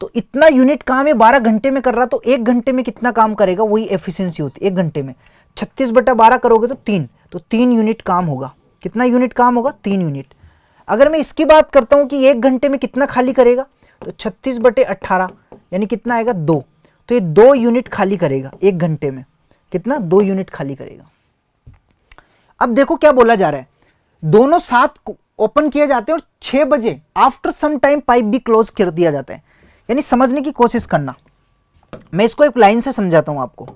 तो इतना यूनिट काम है 12 घंटे में कर रहा, तो 1 घंटे में कितना काम करेगा, वही एफिशिएंसी होती है 1 घंटे में। 36/12 करोगे तो 3, तो 3 यूनिट काम होगा। कितना यूनिट काम होगा, 3 यूनिट। अगर मैं इसकी बात करता हूं कि 1 घंटे में कितना खाली करेगा, तो 36/18 यानी कितना आएगा, 2। तो ये 2 यूनिट खाली करेगा 1 घंटे में। कितना, 2 यूनिट खाली करेगा। अब देखो क्या बोला जा रहा है, दोनों साथ ओपन किए जाते हैं और 6 बजे आफ्टर सम टाइम पाइप भी क्लोज कर दिया जाता है। यानी समझने की कोशिश करना, मैं इसको एक लाइन से समझाता हूं आपको।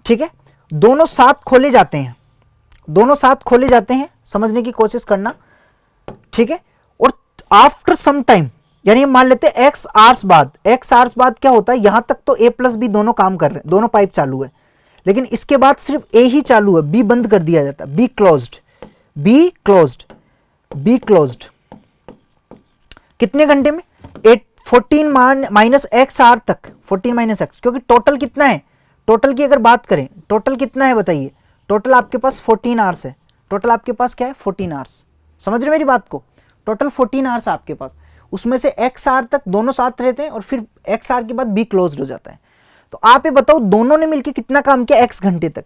ठीक है, दोनों साथ खोले जाते हैं, दोनों साथ खोले जाते हैं, समझने की कोशिश करना। ठीक है, और आफ्टर सम टाइम, यानी मान लेते हैं x आवर्स बाद, x आवर्स बाद क्या होता है, यहां तक तो a प्लस बी दोनों काम कर रहे हैं, दोनों पाइप चालू है, लेकिन इसके बाद सिर्फ a ही चालू है, b बंद कर दिया जाता है, b closed, b closed, b closed. कितने घंटे में, 14 माइनस x आवर तक, 14 माइनस x, क्योंकि टोटल कितना है, टोटल की अगर बात करें, टोटल कितना है बताइए, टोटल आपके पास 14 आवर्स है। टोटल आपके पास क्या है, 14 आवर्स। समझ रहे मेरी बात को, टोटल 14 आवर्स आपके पास, उसमें से x आवर तक दोनों साथ रहते हैं और फिर x आवर के बाद b क्लोज्ड हो जाता है। तो आप ये बताओ दोनों ने मिलकर कितना काम किया, x घंटे तक,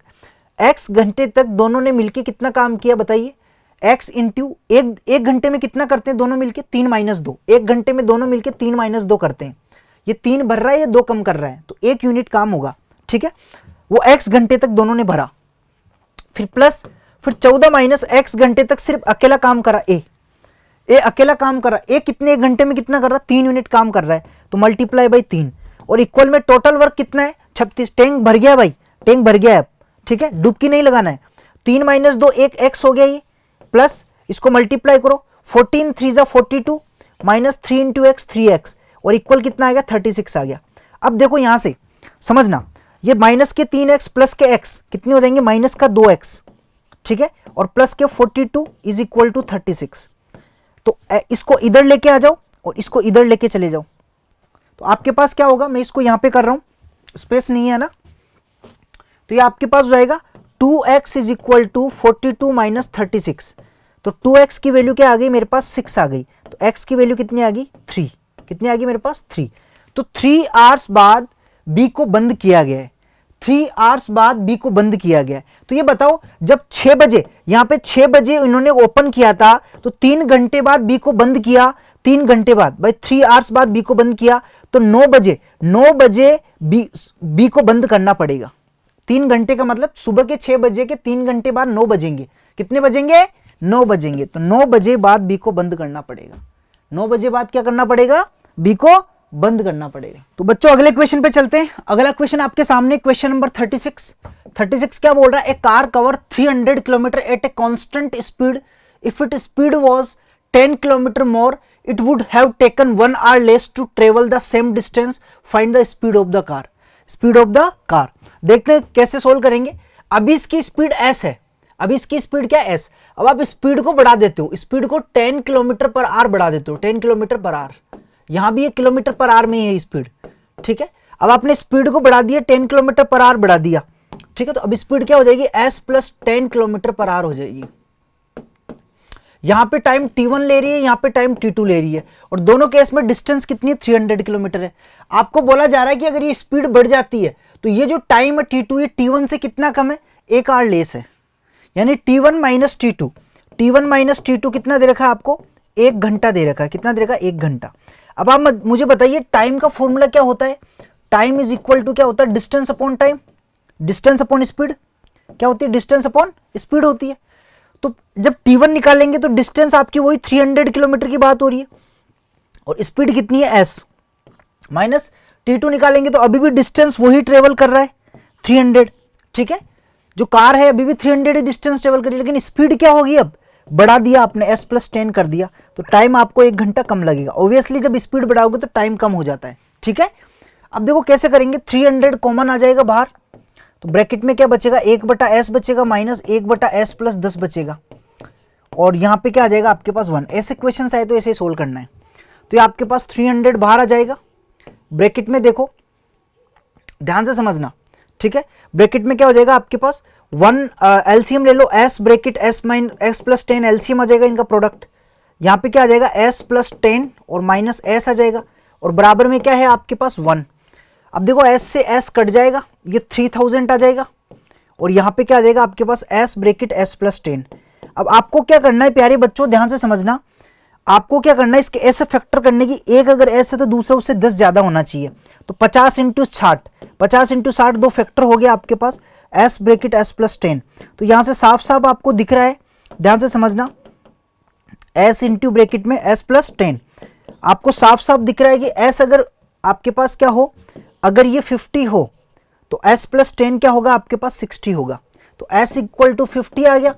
x घंटे तक दोनों ने मिलकर कितना काम किया बताइए, x इंटू एक घंटे में कितना करते हैं दोनों मिलकर, 3 - 2। 1 घंटे में दोनों मिलकर 3 - 2 करते हैं। ये 3 भर रहा है, ये 2 कम कर रहा है, तो 1 यूनिट काम होगा। ठीक है, वो x घंटे तक दोनों ने भरा, फिर प्लस, फिर 14 - x घंटे तक सिर्फ अकेला काम करा ए अकेला काम कर रहा है। ए कितने, 1 घंटे में कितना कर रहा है, 3 यूनिट काम कर रहा है, तो मल्टीप्लाई बाई 3, और इक्वल में टोटल वर्क कितना है, 36। टैंक भर गया भाई, टैंक भर गया है। ठीक है, डुबकी नहीं लगाना है। 3 - 2 1 x हो गया ये, प्लस इसको मल्टीप्लाई करो, 14 3 जा 42 माइनस 3 इंटू एक्स 3x और इक्वल कितना आ गया 36 आ गया। अब देखो यहां से समझना, ये माइनस के 3x प्लस के x कितने हो जाएंगे, माइनस का 2x, ठीक है, और प्लस के 42 इज इक्वल टू 36। तो इसको इधर लेके आ जाओ और इसको इधर लेके चले जाओ, तो आपके पास क्या होगा, मैं इसको यहां पे कर रहा हूं, स्पेस नहीं है ना, तो ये आपके पास हो जाएगा 2x is equal to 42 minus 36। तो 2x की वैल्यू क्या आ गई मेरे पास 6 आ गई, तो x की वैल्यू कितनी आ गई 3, कितनी आ गई मेरे पास 3। तो 3 आवर्स बाद b को बंद किया गया है, 3 आवर्स बाद b को बंद किया गया है। तो ये बताओ जब 6 बजे यहां पे 6 बजे इन्होंने ओपन किया था, तो 3 घंटे बाद b को बंद किया, 3 घंटे बाद भाई 3 आवर्स बाद b को बंद किया, तो 9 बजे b को बंद करना पड़ेगा। 3 घंटे का मतलब सुबह के 6 बजे के 3 घंटे बाद 9 बजेंगे, कितने बजेंगे 9 बजेंगे, तो 9 बजे बाद b को बंद करना पड़ेगा। 9 बजे बाद क्या करना पड़ेगा, b को बंद करना पड़ेगा। तो बच्चों अगले क्वेश्चन पे चलते हैं। अगला क्वेश्चन आपके सामने क्वेश्चन नंबर 36 क्या बोल रहा है, a car cover 300 kilometre at a constant speed, if it speed was 10 kilometre more it would have taken 1 hour less to travel the same distance, find the speed of the car. Speed of the car देखते हैं कैसे solve करेंगे। अभी इसकी speed s है, अभी इसकी speed क्या है s, अब आप स्पीड को बढ़ा देते हो, स्पीड को 10 किलोमीटर पर आवर बढ़ा देते हो, 10 किलोमीटर पर आवर, यहां भी 1 किलोमीटर पर आवर में ही है स्पीड, ठीक है। अब आपने स्पीड को बढ़ा दिया, 10 किलोमीटर पर आवर बढ़ा दिया, ठीक है, तो अब स्पीड क्या हो जाएगी s plus 10 kilometre per hour हो जाएगी। यहां पे टाइम t1 ले रही है, यहां पे टाइम t2 ले रही है, और दोनों केस में डिस्टेंस कितनी है 300 किलोमीटर है। आपको बोला जा रहा है कि अगर ये स्पीड बढ़ जाती है तो ये जो टाइम है t2 ये t1 से कितना कम है, 1 आवर लेस है, यानी t1 minus t2, t1 minus t2 कितना दे रखा है आपको, 1 घंटा दे रखा है, कितना दे रखा है 1 घंटा। अब आप मुझे बताइए टाइम का फॉर्मूला क्या होता है, टाइम इज इक्वल टू क्या होता है, distance upon time, distance upon speed, क्या होती है डिस्टेंस अपॉन स्पीड होती है। तो जब t1 निकालेंगे तो डिस्टेंस आपकी वही 300 किलोमीटर की बात हो रही है, और स्पीड कितनी है s, माइनस t2 निकालेंगे तो अभी भी डिस्टेंस वही ट्रेवल कर रहा है 300, ठीक है, जो कार है अभी भी 300 डिस्टेंस ट्रेवल कर रही है, लेकिन स्पीड क्या होगी, अब बढ़ा दिया आपने, s प्लस 10 कर दिया, तो टाइम आपको 1 घंटा कम लगेगा। ऑब्वियसली जब स्पीड बढ़ाओगे तो टाइम कम हो जाता है, ठीक है। अब देखो कैसे करेंगे, 300 कॉमन आ जाएगा बाहर, तो ब्रैकेट में क्या बचेगा, 1/s बचेगा माइनस 1/s प्लस 10 बचेगा, और यहाँ पे क्या आ जाएगा आपके पास 1। ऐसे क्वेश्चन आए तो ऐसे ही सोल्व करना है। तो ये आपके पास 300 बाहर आ जाएगा, ब्रैकेट में देखो ध्यान से समझना, ठीक है, ब्रैकेट में क्या हो जाएगा आपके पास 1, एलसीएम ले लो, s bracket s plus 10 LCM आ जाएगा इनका प्रोडक्ट, यहाँ पे क्या आ जाएगा s प्लस 10 और माइनस s आ जाएगा, और बराबर में क्या है आपके पास 1। अब देखो s से s कट जाएगा, ये 3000 आ जाएगा, और यहाँ पे क्या आ जाएगा आपके पास s ब्रैकेट s प्लस 10। अब आपको क्या करना है प्यारे बच्चों, ध्यान से समझना, आपको क्या करना है, इसके s से फैक्टर करने की, एक अगर s है तो दूसरा उससे 10 ज्यादा होना चाहिए, तो 50 इंटू 60, 50 इंटू 60 दो फैक्टर हो गया आपके पास s ब्रैकेट s प्लस 10। तो यहां से साफ साफ आपको दिख रहा है, ध्यान से समझना, s इंटू ब्रैकेट में s प्लस 10, आपको साफ साफ दिख रहा है कि s अगर आपके पास क्या हो, अगर ये 50 हो तो s प्लस 10 क्या होगा आपके पास 60 होगा, तो s इक्वल टू 50 आ गया,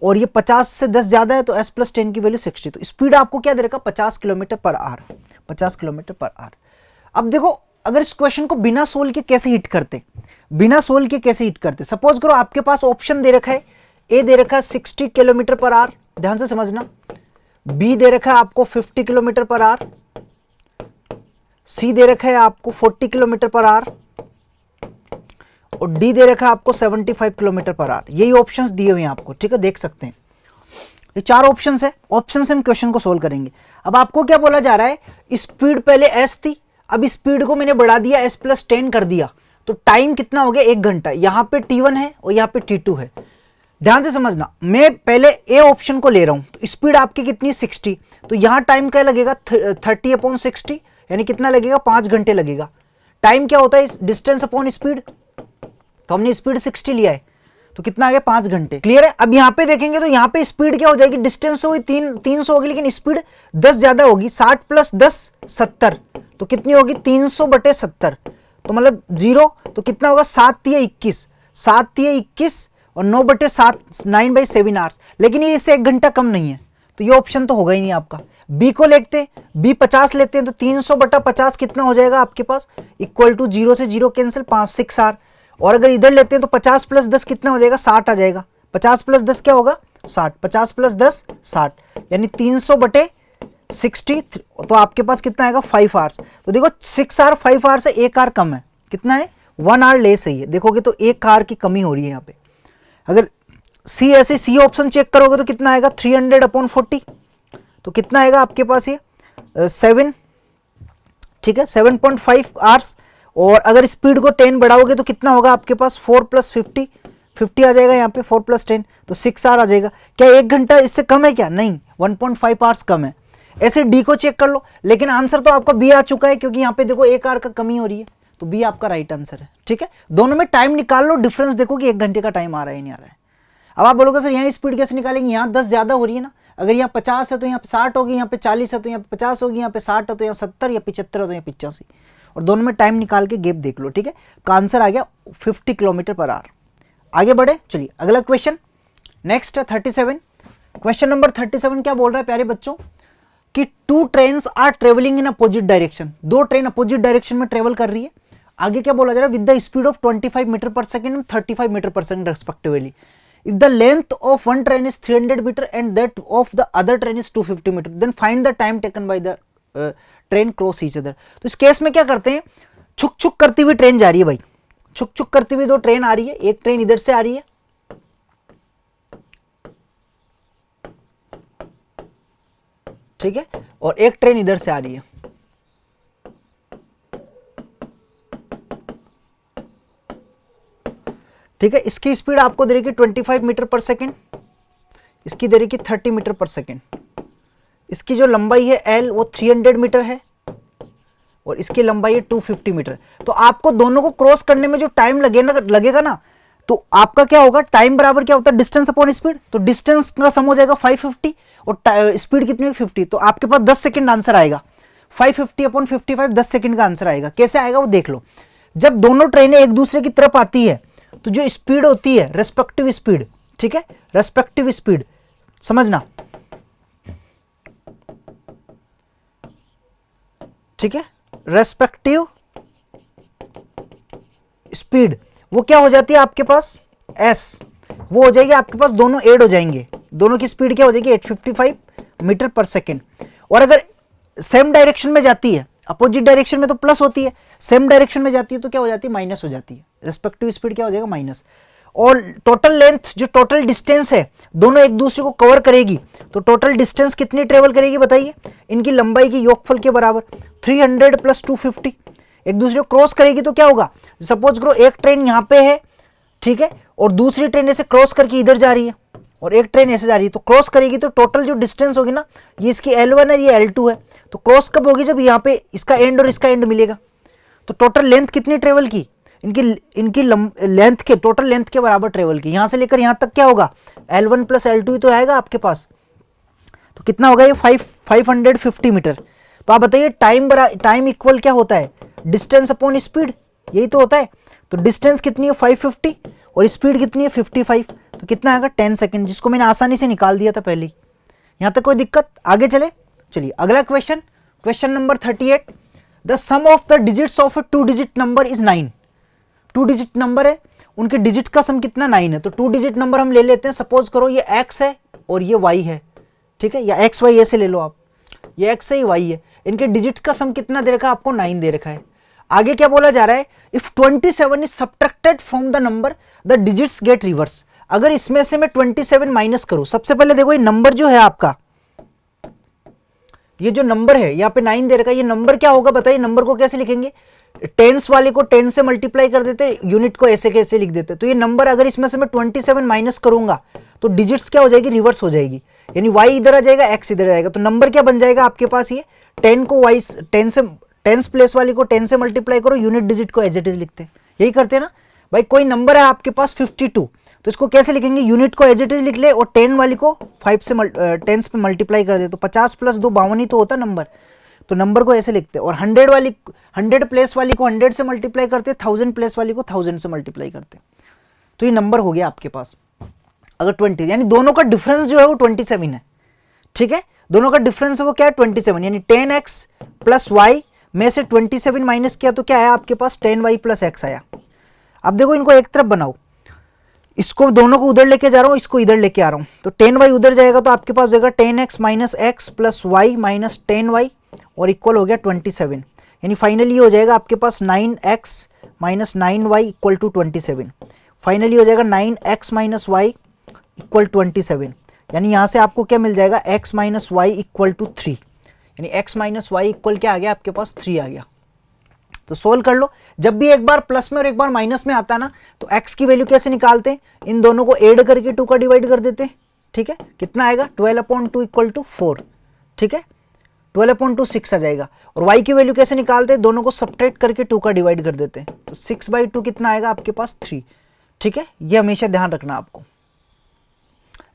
और ये 50 से 10 ज्यादा है तो s प्लस 10 की वैल्यू 60। तो स्पीड आपको क्या दे रखा, 50 kilometre per hour, 50 kilometre per hour. अब देखो अगर इस क्वेश्चन को बिना सोल्व के कैसे हिट करते, बिना सोल्व के कैसे हिट करते, सपोज करो आपके पास ऑप्शन दे रखा है, ए दे रखा है 60 किलोमीटर पर आवर, ध्यान से समझना, बी दे रखा है आपको 50 किलोमीटर पर आवर, सी दे रखा है आपको 40 किलोमीटर पर आवर, और डी दे रखा है आपको 75 किलोमीटर पर आवर। यही ऑप्शंस दिए हुए हैं आपको, ठीक है, देख सकते हैं, ये 4 ऑप्शंस है, ऑप्शन से हम क्वेश्चन को सोल्व करेंगे। अब आपको क्या बोला जा रहा है, स्पीड पहले s थी, अब स्पीड को मैंने बढ़ा दिया, s प्लस 10 कर दिया, तो टाइम कितना हो गया 1 घंटा, यहाँ पे t1 है और यहाँ पे t2 है। ध्यान से समझना, मैं पहले ए ऑप्शन को ले रहा हूं, तो स्पीड आपकी कितनी 60, तो यहाँ टाइम क्या लगेगा 30/60, यानी कितना लगेगा 5 घंटे लगेगा। टाइम क्या होता है डिस्टेंस अपॉन स्पीड, तो हमने स्पीड 60 लिया है, तो कितना आ गया 5 घंटे, क्लियर है। अब यहाँ पे देखेंगे तो यहाँ पे स्पीड क्या हो जाएगी, डिस्टेंस हुई 300 होगी, लेकिन स्पीड 10 ज्यादा होगी, 60 प्लस 10 70, तो कितनी होगी 300/70, तो मतलब 0, तो कितना होगा 7×3 = 21 और 9/7 9/7 आवर्स, लेकिन ये इससे 1 घंटा कम नहीं है, तो ये ऑप्शन तो होगा ही नहीं आपका। बी को लेते, बी 50 लेते हैं तो 300/50 कितना हो जाएगा आपके पास, इक्वल टू 0 से 0 कैंसिल, 5 6 आर। और अगर इधर लेते हैं तो 50 + 10 कितना हो जाएगा, 60 आ जाएगा। 50 + 10 क्या होगा, 60। 50 + 10 60, यानी 300/60। तो आपके पास कितना आएगा, 5 आवर्स। तो देखो 6 आवर 5 आवर से 1 आवर कम है, कितना है, 1 आवर लेस है। ये देखोगे तो 1 आवर की कमी हो रही है यहाँ पे। अगर सी ऐसे सी ऑप्शन चेक करोगे तो कितना आएगा, 300/40। तो कितना आएगा आपके पास ये 7, ठीक है, 7.5 आवर्स। और अगर स्पीड को 10 बढ़ाओगे तो कितना होगा आपके पास, 4 + 50, 50 आ जाएगा यहाँ पे, 4 + 10 तो 6 आवर आ जाएगा। क्या 1 घंटा इससे कम है क्या, नहीं, 1.5 आवर्स कम है। ऐसे डी को चेक कर लो, लेकिन आंसर तो आपका बी आ चुका है, क्योंकि यहाँ पे देखो 1 आवर का कमी हो रही है, तो बी आपका राइट आंसर है। ठीक है, दोनों में टाइम निकाल लो, डिफरेंस देखो कि 1 घंटे का टाइम आ रहा है नहीं आ रहा है। अब आप बोलोगे सर यहाँ स्पीड कैसे निकालेंगे, यहाँ 10 ज्यादा हो रही है ना, अगर यहाँ 50 है तो यहाँ पे 60 होगी, यहाँ पे 40 है तो यहाँ पे 50 होगी, यहाँ पे 60 है तो यहाँ 70, या 75 है तो यहाँ 85, और दोनों में टाइम निकाल के गैप देख लो। ठीक है, तो आंसर आ गया 50 km/h। आगे बढ़े, चलिए अगला क्वेश्चन नेक्स्ट है 37। क्वेश्चन नंबर 37 क्या बोल रहा है प्यारे बच्चों, कि 2 trains are travelling in opposite direction. 2 train opposite direction में ट्रेवल कर रही है। आगे क्या बोला जा रहा है, विद द स्पीड ऑफ 25 मीटर/s एंड 35 मीटर/s respectively. If the length of one train is 300 meter and that of the other train is 250 meter, then find the time taken by the train cross each other। तो इस case में क्या करते हैं, छुक छुक करती हुई ट्रेन जा रही है भाई, छुक छुक करती हुई 2 ट्रेन आ रही है। एक ट्रेन इधर से आ रही है, ठीक है, और एक ट्रेन इधर से आ रही है। ठीक है, इसकी स्पीड आपको दे रही 25 मीटर/s, इसकी दे रही 30 मीटर/s। इसकी जो लंबाई है L वो 300 मीटर है, और इसकी लंबाई है 250 मीटर। तो आपको दोनों को क्रॉस करने में जो टाइम लगेगा ना, तो आपका क्या होगा, टाइम बराबर क्या होता है, डिस्टेंस अपॉन स्पीड। तो डिस्टेंस का सम हो जाएगा 550, और स्पीड कितनी है 50, तो आपके पास 10 सेकंड आंसर आएगा। 550/55 10 सेकंड का आंसर आएगा। कैसे आएगा वो देख लो। जब दोनों ट्रेनें एक दूसरे की तरफ आती है तो जो स्पीड होती है रेस्पेक्टिव स्पीड, ठीक है, रेस्पेक्टिव स्पीड समझना, ठीक है, रेस्पेक्टिव स्पीड वो क्या हो जाती है आपके पास, एस, वो हो जाएगी आपके पास, दोनों ऐड हो जाएंगे, दोनों की स्पीड क्या हो जाएगी 855 मीटर/s। और अगर सेम डायरेक्शन में जाती है, अपोजिट डायरेक्शन में तो प्लस होती है, सेम डायरेक्शन में जाती है तो क्या हो जाती है, माइनस हो जाती है। रेस्पेक्टिव स्पीड क्या हो जाएगा, माइनस। और टोटल लेंथ, जो टोटल डिस्टेंस है, दोनों एक दूसरे को कवर करेगी, तो टोटल डिस्टेंस कितनी ट्रेवल करेगी बताइए, इनकी लंबाई की योगफल के बराबर 300 + 250। एक दूसरे को क्रॉस करेगी तो क्या होगा, सपोज करो एक ट्रेन यहाँ पे है, ठीक है, और दूसरी ट्रेन ऐसे क्रॉस करके इधर जा रही है, और एक ट्रेन ऐसे जा रही है, तो क्रॉस करेगी तो टोटल जो डिस्टेंस होगी ना, ये इसकी L1 है, ये L2 है, तो क्रॉस कब होगी, जब यहाँ पे इसका एंड और इसका एंड मिलेगा। तो टोटल लेंथ कितनी ट्रेवल की, इनकी लेंथ के, टोटल लेंथ के बराबर ट्रेवल की। यहां से लेकर यहां तक क्या होगा, L1 + L2 ही तो आएगा आपके पास। तो कितना होगा ये 550 मीटर। तो आप बताइए टाइम इक्वल क्या होता है, डिस्टेंस अपॉन स्पीड, यही तो होता है। तो डिस्टेंस कितनी है 550 और स्पीड कितनी है 55, तो कितना आएगा 10 सेकंड, जिसको मैंने आसानी से निकाल दिया था पहले ही। यहां तक कोई दिक्कत, आगे चले। चलिए अगला question, question number 38। The sum of the digits of a 2 digit number is 9। 2 digit number है, उनके डिजिट का सम कितना 9 है। तो 2 डिजिट नंबर हम ले लेते हैं, सपोज करो ये x है और ये y है, ठीक है, या x y ऐसे ले लो आप, ये x है ये y है, इनके डिजिट्स का सम कितना दे रखा है आपको, 9 दे रखा है। आगे क्या बोला जा रहा है, if 27 is subtracted from the number the digits get reverse. अगर इसमें से मैं 27 माइनस करूं, सबसे पहले देखो ये नंबर जो है आपका, ये जो नंबर है यहाँ पे 9 दे रखा है, ये नंबर क्या होगा बताइए, नंबर को कैसे लिखेंगे, टेंस वाले को 10 से मल्टीप्लाई कर देते, यूनिट को ऐसे कैसे लिख देते। तो ये नंबर अगर इसमें से मैं 27 माइनस करूंगा तो डिजिट्स क्या हो जाएगी, रिवर्स हो जाएगी, यानी y इधर आ जाएगा, x इधर आ जाएगा। तो नंबर क्या बन जाएगा आपके पास, ये 10 को y 10 से, टेंस प्लेस वाली को 10 से मल्टीप्लाई करो, यूनिट डिजिट को एज इट इज लिखते हैं, यही करते हैं ना भाई। कोई नंबर है आपके पास 52, तो इसको कैसे लिखेंगे, यूनिट को एज इट इज लिख ले, और 10 वाली को 5 से 10 पे मल्टीप्लाई कर दे, तो 50 + 2 52 ही तो होता नंबर। तो नंबर को ऐसे लिखते हैं। और 100 प्लेस वाली को 100 से मल्टीप्लाई करते, 1000 प्लेस वाली को 1000 से मल्टीप्लाई करते। तो ये नंबर हो गया आपके पास। अगर 20, यानी दोनों का डिफरेंस जो है वो 27 है, ठीक है, दोनों का डिफरेंस है वो क्या है 27, यानी 10x प्लस वाई में से 27 माइनस किया तो क्या आया आपके पास 10y प्लस एक्स आया। अब देखो इनको एक तरफ बनाओ, इसको दोनों को उधर लेके जा रहा हूं, इसको इधर लेके आ रहा हूं, तो 10y उधर जाएगा तो आपके पास जाएगा 10x minus x plus y minus 10y और इक्वल हो गया 27, यानी फाइनली हो जाएगा आपके पास 9x minus 9y equal to 27, finally हो जाएगा 9x माइनस वाई इक्वल 27, यानी यहां से आपको क्या मिल जाएगा x minus y equal to 3, यानी x माइनस वाई इक्वल क्या आ गया आपके पास 3 आ गया। तो सोल्व कर लो, जब भी एक बार प्लस में और एक बार माइनस में आता है ना तो x की वैल्यू कैसे निकालते हैं, इन दोनों को ऐड करके 2 का डिवाइड कर देते हैं, ठीक है, कितना आएगा 12/2 इक्वल टू 4, ठीक है, 12/2 6 आ जाएगा। और y की वैल्यू कैसे निकालते हैं, दोनों को सब्ट्रैक्ट करके 2 का डिवाइड कर देते हैं, तो 6/2 कितना आएगा आपके पास 3, ठीक है, ये हमेशा ध्यान रखना आपको,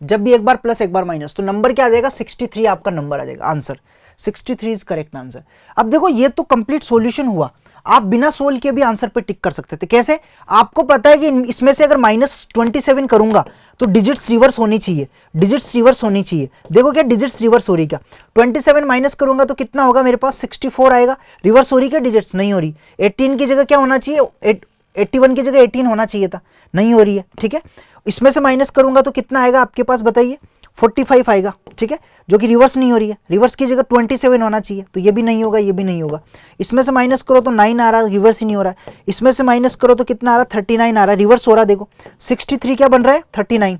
जब भी एक बार प्लस एक बार माइनस तो नंबर क्या आ जाएगा 63 आपका नंबर आ जाएगा, आंसर 63 इज करेक्ट आंसर। अब देखो ये तो कंप्लीट सॉल्यूशन हुआ, आप बिना सोल्व के भी आंसर पे टिक कर सकते थे, कैसे, आपको पता है कि इसमें से अगर -27 करूंगा तो डिजिट्स रिवर्स होनी चाहिए, डिजिट्स रिवर्स होनी चाहिए, देखो क्या डिजिट्स रिवर्स हो रही, क्या 27 माइनस करूंगा तो कितना होगा मेरे पास 64 आएगा, रिवर्स हो रही क्या डिजिट्स, नहीं हो रही, 18 की जगह क्या होना चाहिए 81 की जगह 18 होना चाहिए था, नहीं हो रही है, ठीक है, इसमें से माइनस करूंगा तो कितना आएगा आपके पास बताइए 45 आएगा, ठीक है, जो कि रिवर्स नहीं हो रही है, रिवर्स की जगह 27 होना चाहिए, तो ये भी नहीं होगा, ये भी नहीं होगा, इसमें से माइनस करो तो 9 आ रहा है, रिवर्स ही नहीं हो रहा है, इसमें से माइनस करो तो कितना आ रहा है 39 आ रहा है, रिवर्स हो रहा है, देखो 63 क्या बन रहा है 39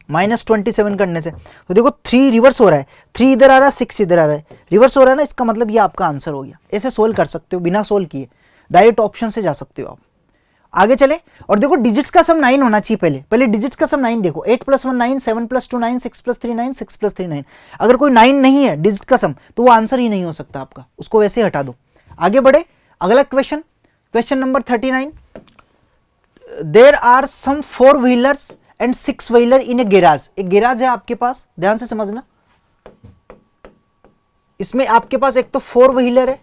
-27 करने से, तो देखो 3 रिवर्स हो रहा है, 3 इधर आ रहा है 6 इधर आ रहा है, रिवर्स हो रहा है ना, इसका मतलब ये आपका आंसर हो गया। ऐसे सोल्व कर सकते हो बिना सोल्व किए, डायरेक्ट ऑप्शन से जा सकते हो आप। आगे चले और देखो डिजिट्स का सम 9 होना चाहिए, पहले डिजिट्स का सम 9 देखो, 8 + 1 9, 7 + 2 9, 6 + 3 9, 6 + 3 9, अगर कोई 9 नहीं है डिजिट का सम तो वो आंसर ही नहीं हो सकता आपका, उसको वैसे हटा दो। आगे बढ़े, अगला question, question number 39, there are some 4 wheelers and 6 wheeler in a garage, एक गैराज है आपके पास, ध्यान से समझना, इसमें आपके पास एक तो 4 व्हीलर है,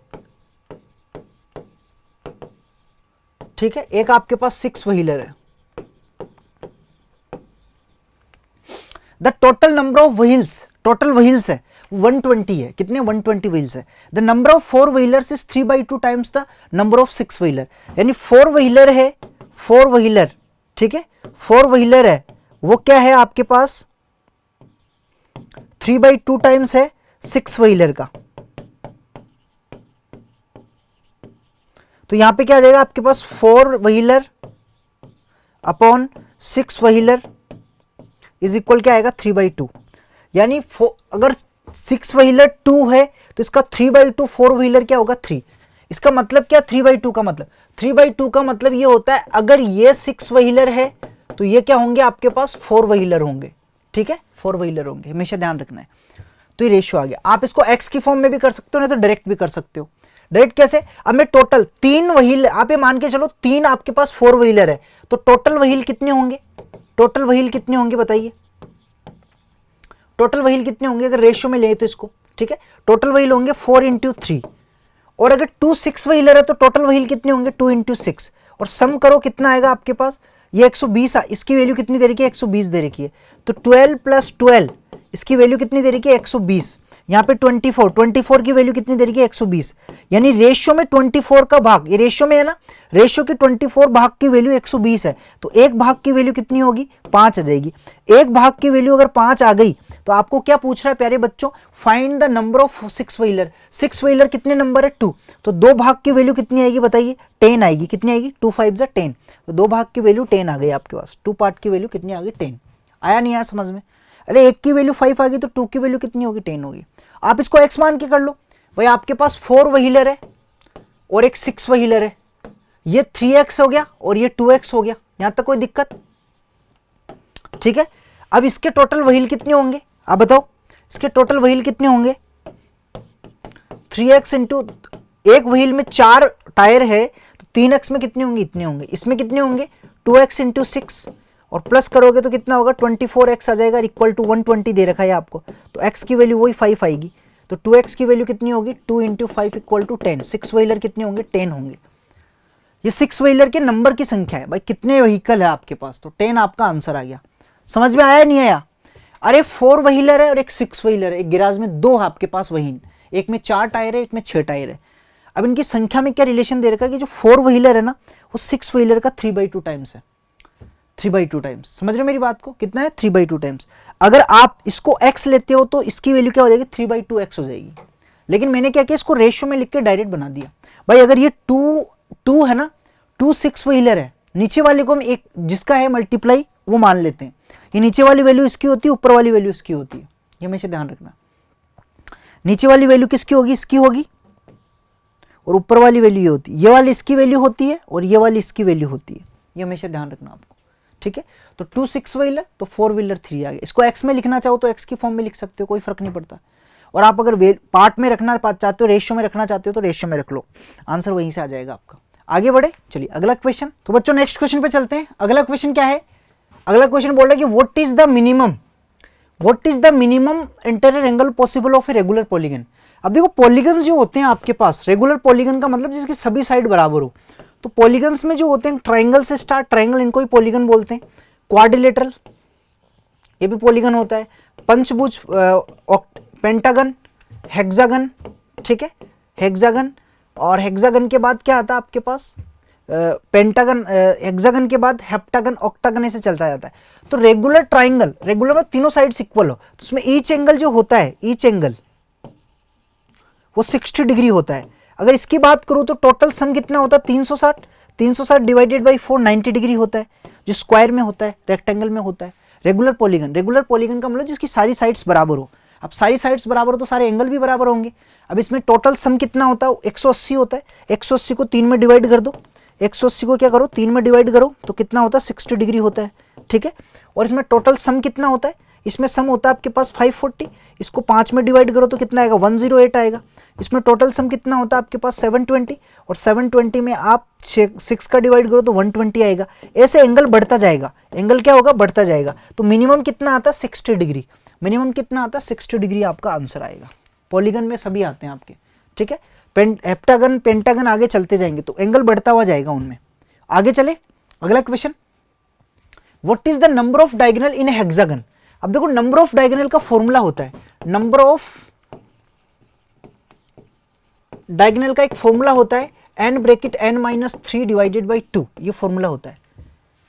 ठीक है, एक आपके पास 6 व्हीलर है, the total number of wheels, total wheels है 120 है, कितने 120 व्हील्स है, the number of 4 wheelers is 3/2 times the number of 6 wheeler, यानी 4 व्हीलर है, 4 व्हीलर, ठीक है, 4 व्हीलर है, वो क्या है आपके पास 3/2 टाइम्स है 6 व्हीलर का, तो यहां पे क्या आ जाएगा आपके पास 4 wheeler upon 6 wheeler is equal क्या आएगा 3/2, यानी अगर 6 व्हीलर 2 है तो इसका 3/2 4 व्हीलर क्या होगा 3, इसका मतलब क्या 3/2 का मतलब, 3/2 का मतलब ये होता है अगर ये 6 व्हीलर है तो ये क्या होंगे आपके पास 4 व्हीलर होंगे, ठीक है, 4 व्हीलर होंगे, हमेशा ध्यान रखना है। तो ये रेशियो आ गया, आप इसको एक्स की फॉर्म में भी कर सकते हो नहीं तो डायरेक्ट भी कर सकते हो। डायरेक्ट कैसे, अब मैं टोटल 3 व्हील, आप ये मान के चलो 3 आपके पास 4 व्हीलर है तो टोटल व्हील कितने होंगे, टोटल व्हील कितने होंगे बताइए, टोटल व्हील कितने होंगे अगर रेशियो में ले तो इसको, ठीक है, टोटल व्हील होंगे 4 × 3, और अगर 2 6 व्हीलर है तो टोटल व्हील कितने होंगे 2 × 6, और सम करो कितना आएगा आपके पास, ये 120, इसकी वैल्यू कितनी दे रखी है 120 दे रखी है, तो 12 + 12 इसकी वैल्यू कितनी दे रखी है 120, यहाँ पे 24 की वैल्यू कितनी दे रखी है 120, यानी रेशियो में 24 का भाग, ये रेशियो में है ना, रेशियो की 24 भाग की वैल्यू 120 है, तो एक भाग की वैल्यू कितनी होगी 5 आ जाएगी, एक भाग की वैल्यू अगर 5 आ गई तो आपको क्या पूछ रहा है प्यारे बच्चों, find the number of 6 wheeler, 6 wheeler कितने नंबर है 2, तो 2 भाग की वैल्यू कितनी आएगी बताइए 10 आएगी, कितनी आएगी 2 × 5 = 10, तो 2 भाग की वैल्यू 10 आ गई आपके पास, 2 पार्ट की वैल्यू कितनी आ गई 10, आया नहीं आया समझ में, अरे एक की वैल्यू 5 आ गई तो 2 की वैल्यू कितनी होगी 10 होगी, आप इसको x मान के कर लो, भाई आपके पास 4 व्हीलर है और एक 6 व्हीलर है, ये 3x हो गया और ये 2x हो गया, यहां तक कोई दिक्कत, ठीक है। अब इसके टोटल व्हील कितने होंगे आप बताओ, इसके टोटल व्हील कितने होंगे 3x × एक व्हील में 4 टायर है तो 3x में कितने होंगे इतने होंगे, इसमें कितने होंगे 2x × 6 और प्लस करोगे तो कितना होगा 24x आ जाएगा, इक्वल टू 120 दे रखा है आपको, तो x की वैल्यू वही 5 आएगी, तो 2x की वैल्यू कितनी होगी 2 × 5 = 10, 6 व्हीलर कितने होंगे 10 होंगे, ये 6 व्हीलर के नंबर की संख्या है भाई, कितने व्हीकल है आपके पास, तो 10 आपका आंसर आ गया, समझ में आया नहीं आया। अरे 4 व्हीलर है और एक 6 व्हीलर है, एक गैराज में दो है आपके पास वाहन, एक में 4 टायर है, एक में 6 टायर है। अब इनकी संख्या में क्या रिलेशन दे रखा है कि जो 4 व्हीलर है ना वो 6 व्हीलर का 3/2 टाइम्स है, 3/2 टाइम्स। समझ रहे हो मेरी बात को, कितना है 3/2 टाइम्स। अगर आप इसको x लेते हो तो इसकी वैल्यू क्या हो जाएगी 3/2x हो जाएगी। लेकिन मैंने क्या किया, इसको रेशियो में लिख के डायरेक्ट बना दिया। भाई अगर ये 2 है ना, 2 6 व्हीलर है, नीचे वाले को हम एक जिसका है मल्टीप्लाई वो मान लेते हैं। ये नीचे वाली वैल्यू इसकी होती है, ऊपर वाली वैल्यू इसकी होती है, ये हमेशा ध्यान रखना। नीचे वाली वैल्यू किसकी होगी, इसकी होगी, और ऊपर वाली वैल्यू ये होती है। ये वाली इसकी वैल्यू होती है और ये वाली इसकी वैल्यू होती है, ये हमेशा ध्यान रखना आपको, ठीक है। तो 2 6 व्हीलर तो 4 व्हीलर 3 आ गया। इसको x में लिखना चाहो तो x की फॉर्म में लिख सकते हो, कोई फर्क नहीं पड़ता। और आप अगर पार्ट में रखना चाहते हो, रेशियो में रखना चाहते हो तो रेशियो में रख लो, आंसर वहीं से आ जाएगा आपका। आगे बढ़े, चलिए अगला क्वेश्चन। तो बच्चों नेक्स्ट क्वेश्चन पे चलते हैं। अगला क्वेश्चन क्या है, अगला क्वेश्चन बोल रहा है कि what is the minimum interior angle possible of a regular polygon. अब देखो पॉलीगन्स जो होते हैं आपके पास, रेगुलर पॉलीगन का मतलब जिसकी सभी साइड बराबर हो। तो पॉलीगन्स में जो होते हैं ट्राइंगल से स्टार्ट, ट्राइंगल इनको ही पॉलीगन बोलते हैं। क्वाड्रिलेटरल ये भी पॉलीगन होता है, पंचभुज, पेंटागन, हेक्सागन, ठीक है, हेक्सागन। और हेक्सागन के बाद क्या आता है आपके पास, पेंटागन, हेक्सागन के बाद हेप्टागन, ऑक्टागन, ऐसे चलता जाता है। तो रेगुलर ट्राइंगल, रेगुलर में तीनों साइड्स इक्वल हो, तो उसमें ईच एंगल जो होता है, ईच एंगल वो 60 डिग्री होता है। अगर इसकी बात करूं तो टोटल सम कितना होता है 360 डिवाइडेड बाई 4 90 डिग्री होता है, जो स्क्वायर में होता है, रेक्टेंगल में होता है। रेगुलर पॉलीगन का मतलब जिसकी सारी साइड्स बराबर हो। अब सारी साइड्स बराबर हो तो सारे एंगल भी बराबर होंगे। अब इसमें टोटल सम कितना होता है 180 होता है। 180 को 3 में डिवाइड कर दो, 180 को क्या करो 3 में डिवाइड करो तो कितना होता है 60 डिग्री होता है, ठीक है। और इसमें टोटल सम कितना होता है, इसमें सम होता है आपके पास 540, इसको 5 में डिवाइड करो तो कितना आएगा 108 आएगा। इसमें टोटल सम कितना होता है आपके पास 720, और 720 में आप 6 का डिवाइड करो तो 120 आएगा। ऐसे एंगल बढ़ता जाएगा, एंगल क्या होगा बढ़ता जाएगा। तो मिनिमम कितना आता है 60 डिग्री, मिनिमम कितना आता है 60 डिग्री आपका आंसर आएगा। पॉलीगन में सभी आते हैं आपके, ठीक है। हेप्टागन, पेंटागन आगे चलते जाएंगे तो एंगल बढ़ता हुआ जाएगा उनमें। आगे चले अगला question, what is the number of diagonal in A hexagon. अब देखो नंबर ऑफ डायगोनल का फॉर्मूला होता है, नंबर ऑफ डायगोनल का एक फॉर्मूला होता है n bracket n-3 divided by 2, ये फॉर्मूला होता है,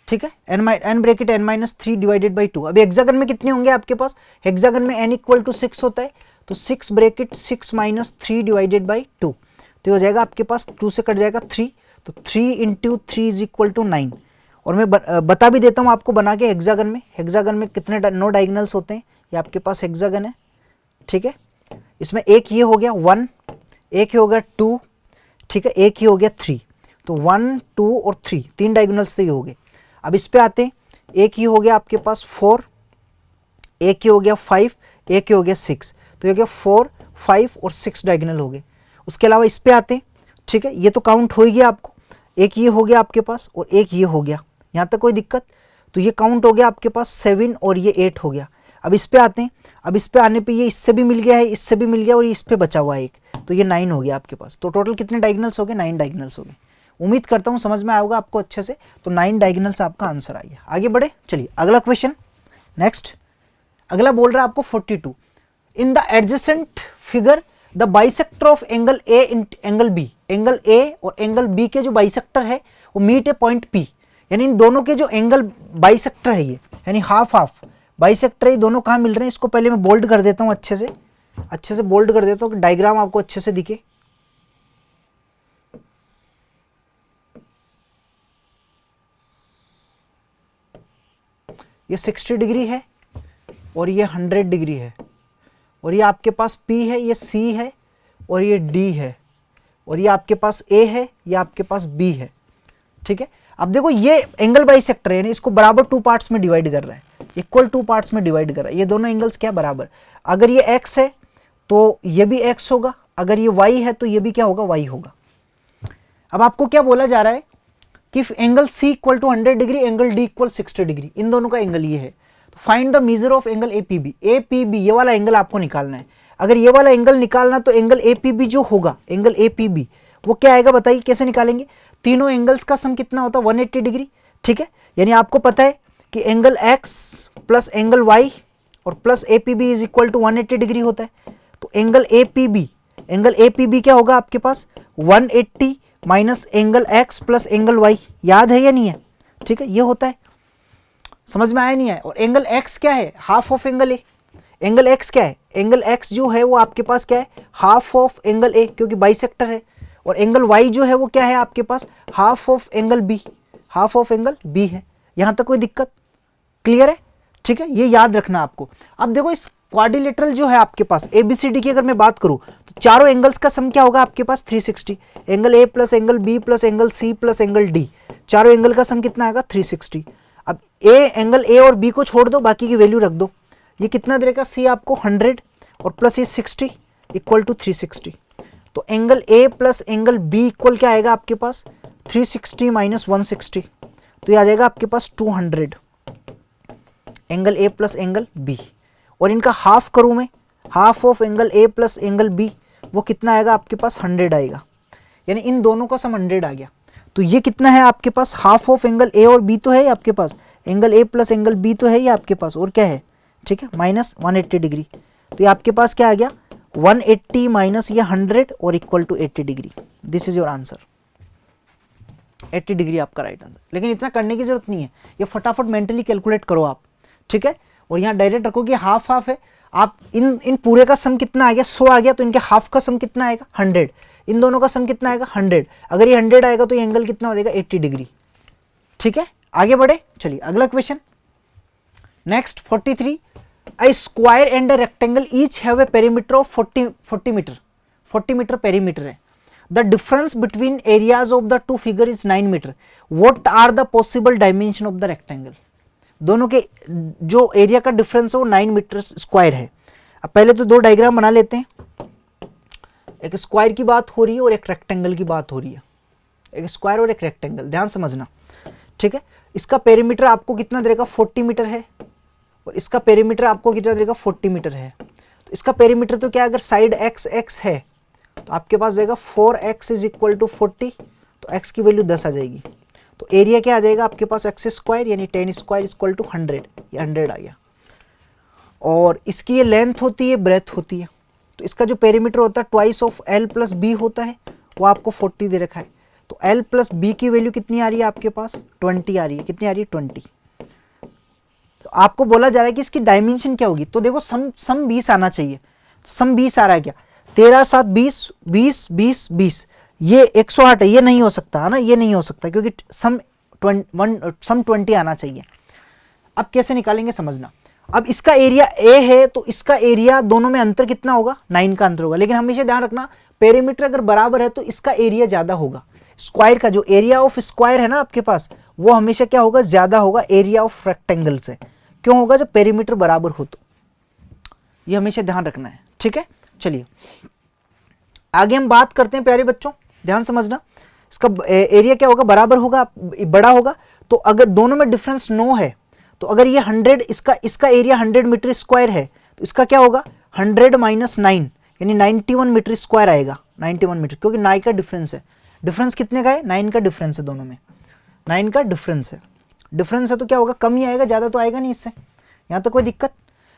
ठीक है। n bracket n-3 divided by 2। अब हेक्सागन में कितने होंगे आपके पास, हेक्सागन में n इक्वल टू 6 होता है, तो 6 ब्रैकेट 6-3 डिवाइडेड बाई 2, तो हो जाएगा आपके पास 2 से कट जाएगा 3, तो 3 इंटू 3 इज इक्वल टू 9। और मैं बता भी देता हूँ आपको बना के, हेक्सागन में कितने 9 डायगोनल्स होते हैं। ये आपके पास हेक्सागन है, ठीक है। इसमें एक ये हो गया 1, एक ही हो गया 2, ठीक है, एक ही हो गया 3, तो 1 2 और 3 3 डायगोनल्स तो ये हो गए। अब इस पे आते हैं, एक ही हो गया आपके पास 4, एक ही हो गया 5, एक ही हो गया 6, तो ये हो गया 4 5 और 6 डायगोनल हो गए। उसके अलावा इस पे आते हैं, ठीक है, ये तो काउंट हो ही गया आपको, एक ये हो गया आपके पास और एक ये हो गया, यहाँ तक कोई दिक्कत, तो ये काउंट हो गया आपके पास 7 और ये 8 हो गया। अब इस पे आते हैं, अब इस पे आने पे ये इससे भी मिल गया है, इससे भी मिल गया और इस पे बचा हुआ है एक, तो ये 9 हो गया आपके पास। तो टोटल कितने डायगोनल्स हो गए 9 डायगोनल्स हो गए। उम्मीद करता हूँ समझ में आएगा आपको अच्छे से, तो 9 डायगोनल्स आपका आंसर आ गया। आगे बढ़े, चलिए अगला क्वेश्चन नेक्स्ट। अगला बोल रहा है आपको 42, in the adjacent figure the bisector of angle A angle B, angle A और एंगल बी के जो बाइसेक्टर है वो मीट ए पॉइंट पी, यानी इन दोनों के जो एंगल बाइसेक्टर है ये, यानी हाफ बाइसेक्टर ये दोनों कहाँ मिल रहे हैं। इसको पहले मैं बोल्ड कर देता हूँ, अच्छे से बोल्ड कर देता हूँ कि डायग्राम आपको अच्छे से दिखे। ये 60 डिग्री है और ये 100 डिग्री है, और ये आपके पास P है, ये C है और ये D है, और ये आपके पास A है, ये आपके पास B है, ठीक है। अब देखो ये एंगल बाइसेक्टर है, यानी इसको बराबर 2 पार्ट्स में डिवाइड कर रहा है, इक्वल 2 पार्ट्स में डिवाइड कर रहा है। ये दोनों एंगल्स क्या बराबर, अगर ये x है तो ये भी x होगा, अगर ये y है तो ये भी क्या होगा y होगा। अब आपको क्या बोला जा रहा है कि angle C equal to 100 degree, angle D equal 60 degree, इन दोनों का एंगल ये है, तो find the measure of angle APB। APB ये वाला एंगल आपको निकालना है। अगर ये वाला एंगल निकालना तो एंगल APB जो होगा, एंगल APB वो क्या आएगा बताइए, कैसे निकालेंगे। तीनों एंगल्स का सम कितना होता है 180 डिग्री, ठीक है। यानी आपको पता है कि angle x plus angle y और plus A P B is equal to 180 degree होता है। तो एंगल ए पी बी क्या होगा आपके पास 180 minus angle x plus angle y, याद है या नहीं है? ठीक है, ये होता है, समझ में आया नहीं है? और एंगल एक्स क्या है? Half of angle A. Angle x क्या है? एंगल एक्स जो है वो आपके पास क्या है? हाफ ऑफ एंगल ए, क्योंकि बाइसेक्टर है। और एंगल वाई जो है वो क्या है आपके पास? Half of angle B, half of angle B है। यहां तक कोई दिक्कत? क्लियर है? ठीक है, ये याद रखना आपको। अब देखो इस क्वाड्रिलेटरल जो है आपके पास एबीसीडी की अगर मैं बात करूं तो चारों एंगल्स का सम क्या होगा आपके पास? 360। Angle A plus angle B plus angle C plus angle D, चारों एंगल का सम कितना आएगा? 360। अब एंगल ए और बी को छोड़ दो, बाकी की वैल्यू रख दो। ये कितना देगा? सी आपको 100 और प्लस ये 60 इक्वल टू 360। तो angle A plus angle B equal क्या आएगा आपके पास? 360 माइनस 160, तो ये आ जाएगा आपके पास 200 angle A plus angle B. और इनका हाफ करूं मैं, half of angle A plus angle B, वो कितना आएगा आपके पास? 100 आएगा, यानी इन दोनों का सम 100 आ गया। तो ये कितना है आपके पास? हाफ ऑफ एंगल ए और बी तो है आपके पास, angle A plus angle B तो है ये आपके पास, और क्या है? ठीक है, माइनस 180 डिग्री। तो ये आपके पास क्या आ गया? 180 माइनस ये 100 और equal to 80 degree. This is your answer, 80 degree आपका राइट आंसर। लेकिन इतना करने की जरूरत नहीं है, ये फटाफट मेंटली कैलकुलेट करो आप, ठीक है। और यहाँ डायरेक्ट रखो कि हाफ हाफ है। आप इन पूरे का सम कितना आ गया? 100 आ गया, तो इनके हाफ का सम कितना आएगा? 100। इन दोनों का सम कितना आएगा? 100। अगर ये 100 आएगा तो ये एंगल कितना हो जाएगा? 80 डिग्री। ठीक है, आगे बढ़े, चलिए अगला question. Next 43, a square and a rectangle each have a perimeter of 40 metre, 40 metre perimeter है। The difference between areas of the two figure is 9 metre. What are the possible dimension of the rectangle? दोनों के जो area का difference है वो 9 metre square है। अब पहले तो दो डायग्राम बना लेते हैं, एक स्क्वायर की बात हो रही है और एक रेक्टेंगल की बात हो रही है। एक स्क्वायर और एक रेक्टेंगल, ध्यान समझना, ठीक है। इसका पेरीमीटर आपको कितना देगा? 40 मीटर है, और इसका पेरीमीटर आपको कितना देगा? 40 मीटर है। तो इसका पेरीमीटर तो क्या, अगर साइड एक्स एक्स है तो आपके पास जाएगा 4x इज इक्वल टू 40, तो x की वैल्यू 10 आ जाएगी। तो एरिया क्या आ जाएगा आपके पास? एक्स स्क्वायर यानी 10 स्क्वायर इक्वल टू 100, ये 100 आ गया। और इसकी ये लेंथ होती है, ब्रेथ होती है, तो इसका जो पेरीमीटर होता है twice of l plus b होता है, वो आपको 40 दे रखा है। तो l प्लस बी की वैल्यू कितनी आ रही है आपके पास? 20 आ रही है। कितनी आ रही है? 20। तो आपको बोला जा रहा है कि इसकी डायमेंशन क्या होगी, तो देखो सम 20 आना चाहिए। सम 20 आ रहा है क्या? 13 7 20 20 20 20, ये 108 है, ये नहीं हो सकता है ना, ये नहीं हो सकता, क्योंकि सम 20 आना चाहिए। अब कैसे निकालेंगे समझना। अब इसका एरिया ए है, तो इसका एरिया दोनों में अंतर कितना होगा? 9 का अंतर होगा। लेकिन हमेशा ध्यान रखना, पेरीमीटर अगर बराबर है तो इसका एरिया ज्यादा होगा। स्क्वायर का जो एरिया ऑफ स्क्वायर है ना आपके पास, वो हमेशा क्या होगा? ज्यादा होगा एरिया ऑफ रेक्टेंगल से। क्यों होगा? जब पेरीमीटर बराबर हो तो। ये हमेशा ध्यान रखना है, ठीक है। चलिए आगे हम बात करते हैं प्यारे बच्चों, ध्यान समझना। इसका एरिया क्या होगा? बराबर होगा, बड़ा होगा। तो अगर दोनों में डिफरेंस 9 है, तो अगर ये 100, इसका एरिया 100 मीटर स्क्वायर है, तो इसका क्या होगा? 100 माइनस 9 यानी 91 मीटर स्क्वायर आएगा। 91 मीटर, क्योंकि 9 का डिफरेंस है। डिफरेंस कितने का है? 9 का डिफरेंस है, दोनों में 9 का डिफरेंस है। डिफरेंस है तो क्या होगा? कम ही आएगा, ज्यादा तो आएगा नहीं इससे। यहां तक कोई दिक्कत?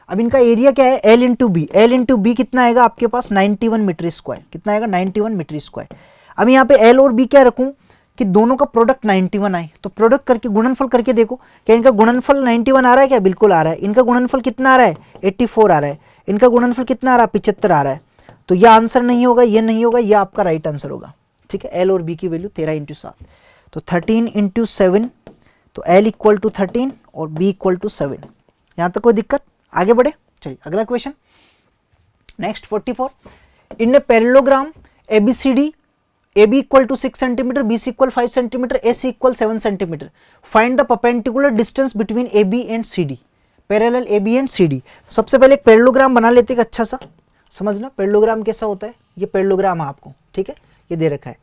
अब इनका एरिया क्या है? L into b. L into b कितना आएगा आपके पास? 91 मीटर स्क्वायर। कितना आएगा? 91 मीटर स्क्वायर। अब यहाँ पे L और B क्या रखूं कि दोनों का प्रोडक्ट 91 आए, तो प्रोडक्ट करके गुणनफल करके देखो, क्या इनका गुणनफल 91 आ रहा है क्या? बिल्कुल आ रहा है। इनका गुणनफल कितना आ रहा है? 84 आ रहा है। इनका गुणनफल कितना आ रहा है? 75 आ रहा है। तो यह आंसर नहीं होगा, ये नहीं होगा, यह आपका राइट आंसर होगा, ठीक है। L और B की वैल्यू 13 इंटू 7, तो 13 इंटू 7, तो L इक्वल टू 13 और B इक्वल टू 7। यहाँ तक कोई दिक्कत? आगे बढ़े, चलिए अगला question. Next 44, in a parallelogram ABCD, AB equal to 6 centimetre, BC equal 5 centimetre, AC equal 7 centimetre, find the perpendicular distance between AB and CD। Parallel AB and CD। सबसे पहले एक पैरेललोग्राम बना लेते हैं अच्छा सा, समझना पैरेललोग्राम कैसा होता है। ये पैरेललोग्राम है आपको, ठीक है, ये दे रखा है।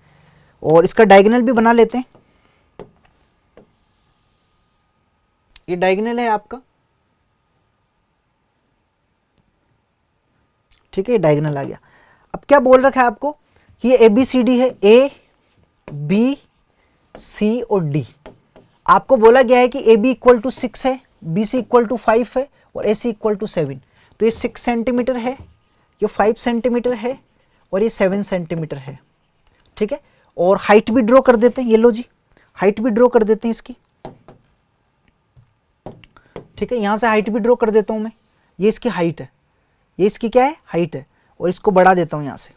और इसका डायगोनल भी बना लेते हैं। ये डायगोनल है आपका, ठीक है, डायगोनल आ गया। अब क्या बोल रखा है आपको कि ये ABCD है, A B C और D। आपको बोला गया है कि AB इक्वल टू 6 है, बी सी इक्वल टू 5 है और ए सी इक्वल टू 7, तो ये 6 सेंटीमीटर है, ये 5 सेंटीमीटर है और ये 7 सेंटीमीटर है, ठीक है। और हाइट भी ड्रॉ कर देते हैं, ये लो जी हाइट भी ड्रॉ कर देते हैं इसकी, ठीक है। यहां से हाइट भी ड्रॉ कर देता हूं मैं, ये इसकी हाइट है, ये इसकी क्या है हाइट है, और इसको बढ़ा देता हूं यहां से।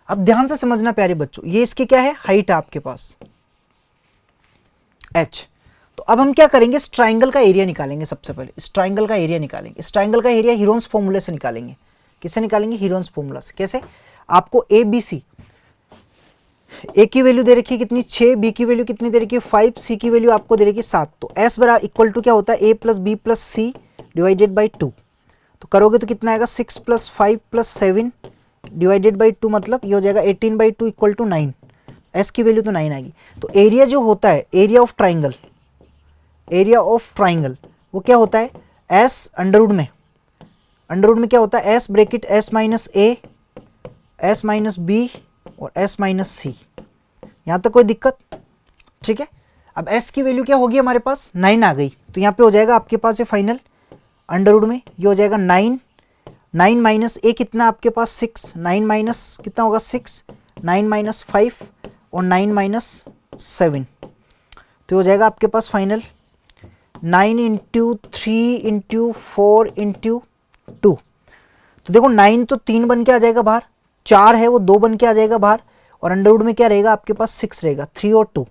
अब ध्यान से समझना प्यारे बच्चों, ये इसकी क्या है हाइट है आपके पास h। तो अब हम क्या करेंगे, इस ट्राइंगल का एरिया निकालेंगे। सबसे पहले इस ट्राइंगल का एरिया निकालेंगे। इस ट्राइंगल का एरिया हीरोन्स फॉर्मूले से निकालेंगे। किससे निकालेंगे, हीरोन्स फॉर्मूला से। कैसे, आपको ए बी सी, ए की वैल्यू दे रखी है कितनी 6, बी की वैल्यू कितनी दे रखी है 5, सी की वैल्यू आपको दे रखी है 7। तो एस बराबर इक्वल टू क्या होता है A plus B plus C divided by 2। तो करोगे तो कितना आएगा 6 प्लस 5 प्लस 7 डिवाइडेड बाई 2, मतलब ये हो जाएगा 18/2 इक्वल टू 9। एस की वैल्यू तो 9 आएगी। तो एरिया जो होता है, area of triangle, area of triangle वो क्या होता है एस अंडरवुड में, अंडरवुड में क्या होता है एस ब्रैकेट एस माइनस ए, एस माइनस बी और एस माइनस सी। यहां तक कोई दिक्कत, ठीक है। अब एस की वैल्यू क्या होगी हमारे पास 9 आ गई, तो यहाँ पे हो जाएगा आपके पास ये फाइनल अंडरवुड में ये हो जाएगा 9, 9 माइनस ए कितना आपके पास 6, 9 माइनस कितना होगा 6, 9 माइनस 5 और 9 माइनस 7, तो हो जाएगा आपके पास फाइनल 9 इंटू 3 इंटू 4 इंटू 2। तो देखो 9 तो 3 बन के आ जाएगा बाहर, 4 है वो 2 बन के आ जाएगा बाहर, और अंडरवुड में क्या रहेगा आपके पास 6 रहेगा, 3 और 2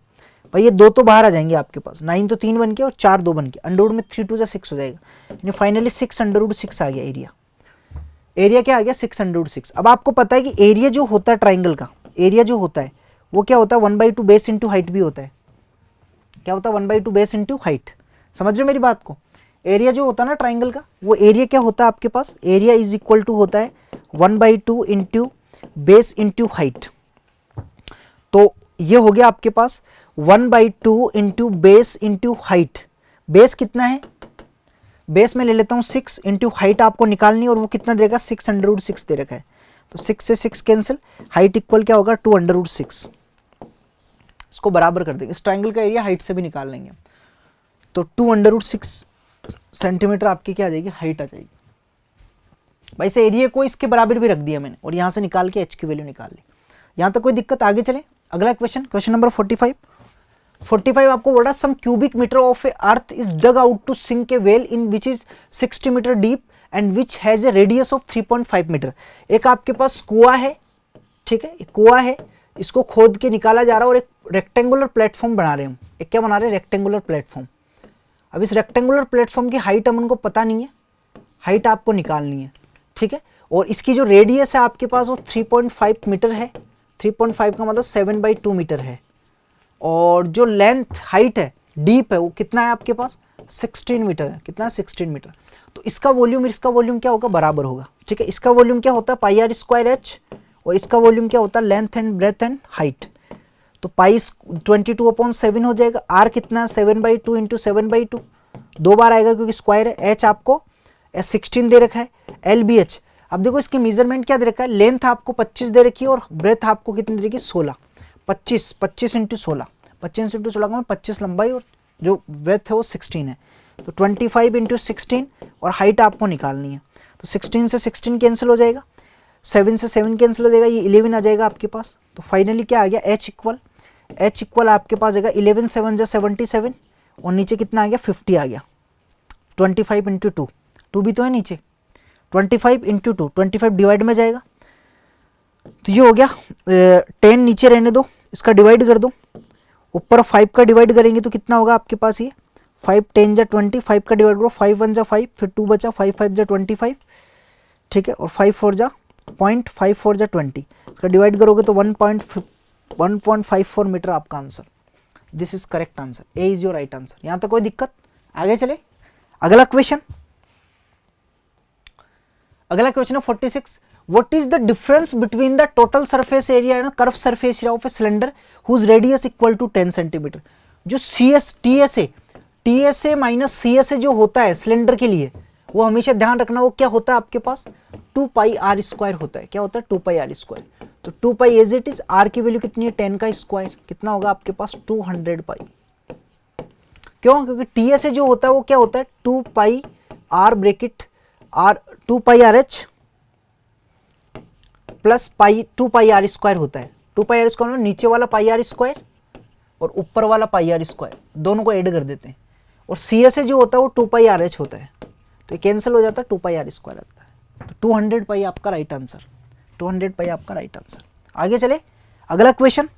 भाई ये 2 तो बाहर आ जाएंगे आपके पास, 9 तो 3 बन के और 4 2 बन के, अंडरवुड में 3 2 जा 6 हो जाएगा, यानी फाइनली 6 अंडरवुड 6 आ गया एरिया। एरिया क्या आ गया 6 अंडरवुड 6। अब आपको पता है कि एरिया जो होता है ट्राइंगल का, एरिया जो होता है वो क्या होता है 1/2 बेस इंटू हाइट भी होता है। क्या होता है 1/2 बेस इंटू हाइट, समझ रहे हो मेरी बात को। एरिया जो होता है ना ट्राइंगल का, वो एरिया क्या होता है आपके पास, एरिया इज इक्वल टू होता है 1/2 इंटू बेस इंटू हाइट। तो ये हो गया आपके पास 1/2 into base into height. Base कितना है, बेस में ले लेता हूं 6 इंटू हाइट आपको निकालनी है, और वो कितना देगा 6 अंडरवुड 6 दे रखा है, तो 6 से 6 कैंसिल, हाइट इक्वल क्या होगा 2 अंडरवुड 6। इसको बराबर कर देंगे, इस ट्राइंगल का एरिया हाइट से भी निकाल लेंगे, तो 2 अंडरवुड 6 सेंटीमीटर आपकी क्या आ जाएगी हाइट आ जाएगी। भाई से एरिया को इसके बराबर भी रख दिया मैंने, और यहां से निकाल के एच की वैल्यू निकाल ली। यहां तक कोई दिक्कत, आगे चले अगला क्वेश्चन, क्वेश्चन नंबर 45 आपको बोल रहा है some cubic metre of a earth is dug out to sink a well in which is 60 metre deep and which has a radius of 3.5 metre. एक आपके पास कुआं है, ठीक है, कुआं है, इसको खोद के निकाला जा रहा है, और एक रेक्टेंगुलर प्लेटफॉर्म बना रहे हैं हम। एक क्या बना रहे हैं रेक्टेंगुलर प्लेटफॉर्म। अब इस रेक्टेंगुलर प्लेटफॉर्म की हाइट हम उनको पता नहीं है, हाइट आपको निकालनी है, ठीक है। और इसकी जो रेडियस है आपके पास वो 3.5 मीटर है, 3.5 का मतलब 7/2 मीटर है, और जो लेंथ हाइट है डीप है वो कितना है आपके पास 16 मीटर है। कितना है 16 मीटर। तो इसका वॉल्यूम क्या होगा बराबर होगा, ठीक है। इसका वॉल्यूम क्या होता है पाई आर स्क्वायर एच, और इसका वॉल्यूम क्या होता है length and breadth and height. तो पाई 22/7 हो जाएगा, आर कितना 7/2 इंटू 7/2, 2 बार आएगा क्योंकि स्क्वायर है। एच आपको 16 दे रखा है, एल बी एच। अब देखो इसकी मेजरमेंट क्या दे रखा है, लेंथ आपको 25 दे रखी है, और ब्रेथ आपको कितनी दे रखी है 16, 25 इंटू 16, 25 इंटू 16 का 25 लंबाई, और जो ब्रेथ है वो 16 है, तो 25 इंटू 16, और हाइट आपको निकालनी है। तो 16 से 16 कैंसिल हो जाएगा, 7 से 7 कैंसिल हो जाएगा, ये 11 आ जाएगा आपके पास। तो फाइनली क्या आ गया एच इक्वल आपके पास आएगा 11 7 जा 77, और नीचे कितना आ गया 50 आ गया, 25 इंटू 2 भी तो है नीचे, 25 इंटू 2, 25 डिवाइड में जाएगा, तो ये हो गया 10 नीचे रहने दो, इसका डिवाइड कर दो, ऊपर 5 का डिवाइड करेंगे तो कितना होगा आपके पास ये 5 10 जा 20, 5 का डिवाइड करो 5 1 जा 5, फिर 2 बचा 5 5 जा 25, ठीक है, और 5 4 जा 0.54 जा 20, इसका डिवाइड करोगे तो 1.54 मीटर आपका answer. This is correct answer, A is your right answer. यहां तक कोई दिक्कत, आगे चले अगला क्वेश्चन। अगला क्वेश्चन है 46, what is the difference between the total surface area and curved surface area of a cylinder whose radius equal to 10 centimeter। जो TSA माइनस CSA जो होता है सिलेंडर के लिए, वो हमेशा ध्यान रखना, वो क्या होता है आपके पास 2 पाई आर स्क्वायर होता है। क्या होता है 2 पाई आर स्क्वायर। तो 2 pi as it is, r की वैल्यू कितनी है 10 का स्क्वायर, कितना होगा आपके पास 200 पाई, क्यों? क्योंकि टी एस ए जो होता है वो क्या होता है 2 pi R bracket R 2 pi R H plus pi 2 pi R square होता है। 2 पाई आर स्क्वायर में नीचे वाला पाई आर स्क्वायर और ऊपर वाला पाई आर स्क्वायर दोनों को ऐड कर देते हैं, और सी एस ए जो होता है वो 2 पाई आर एच होता है, तो ये कैंसिल हो जाता है, 2 पाई आर स्क्वायर आता है। तो 200 पाई आपका राइट आंसर, 200 पाई आपका राइट आंसर। आगे चले अगला क्वेश्चन।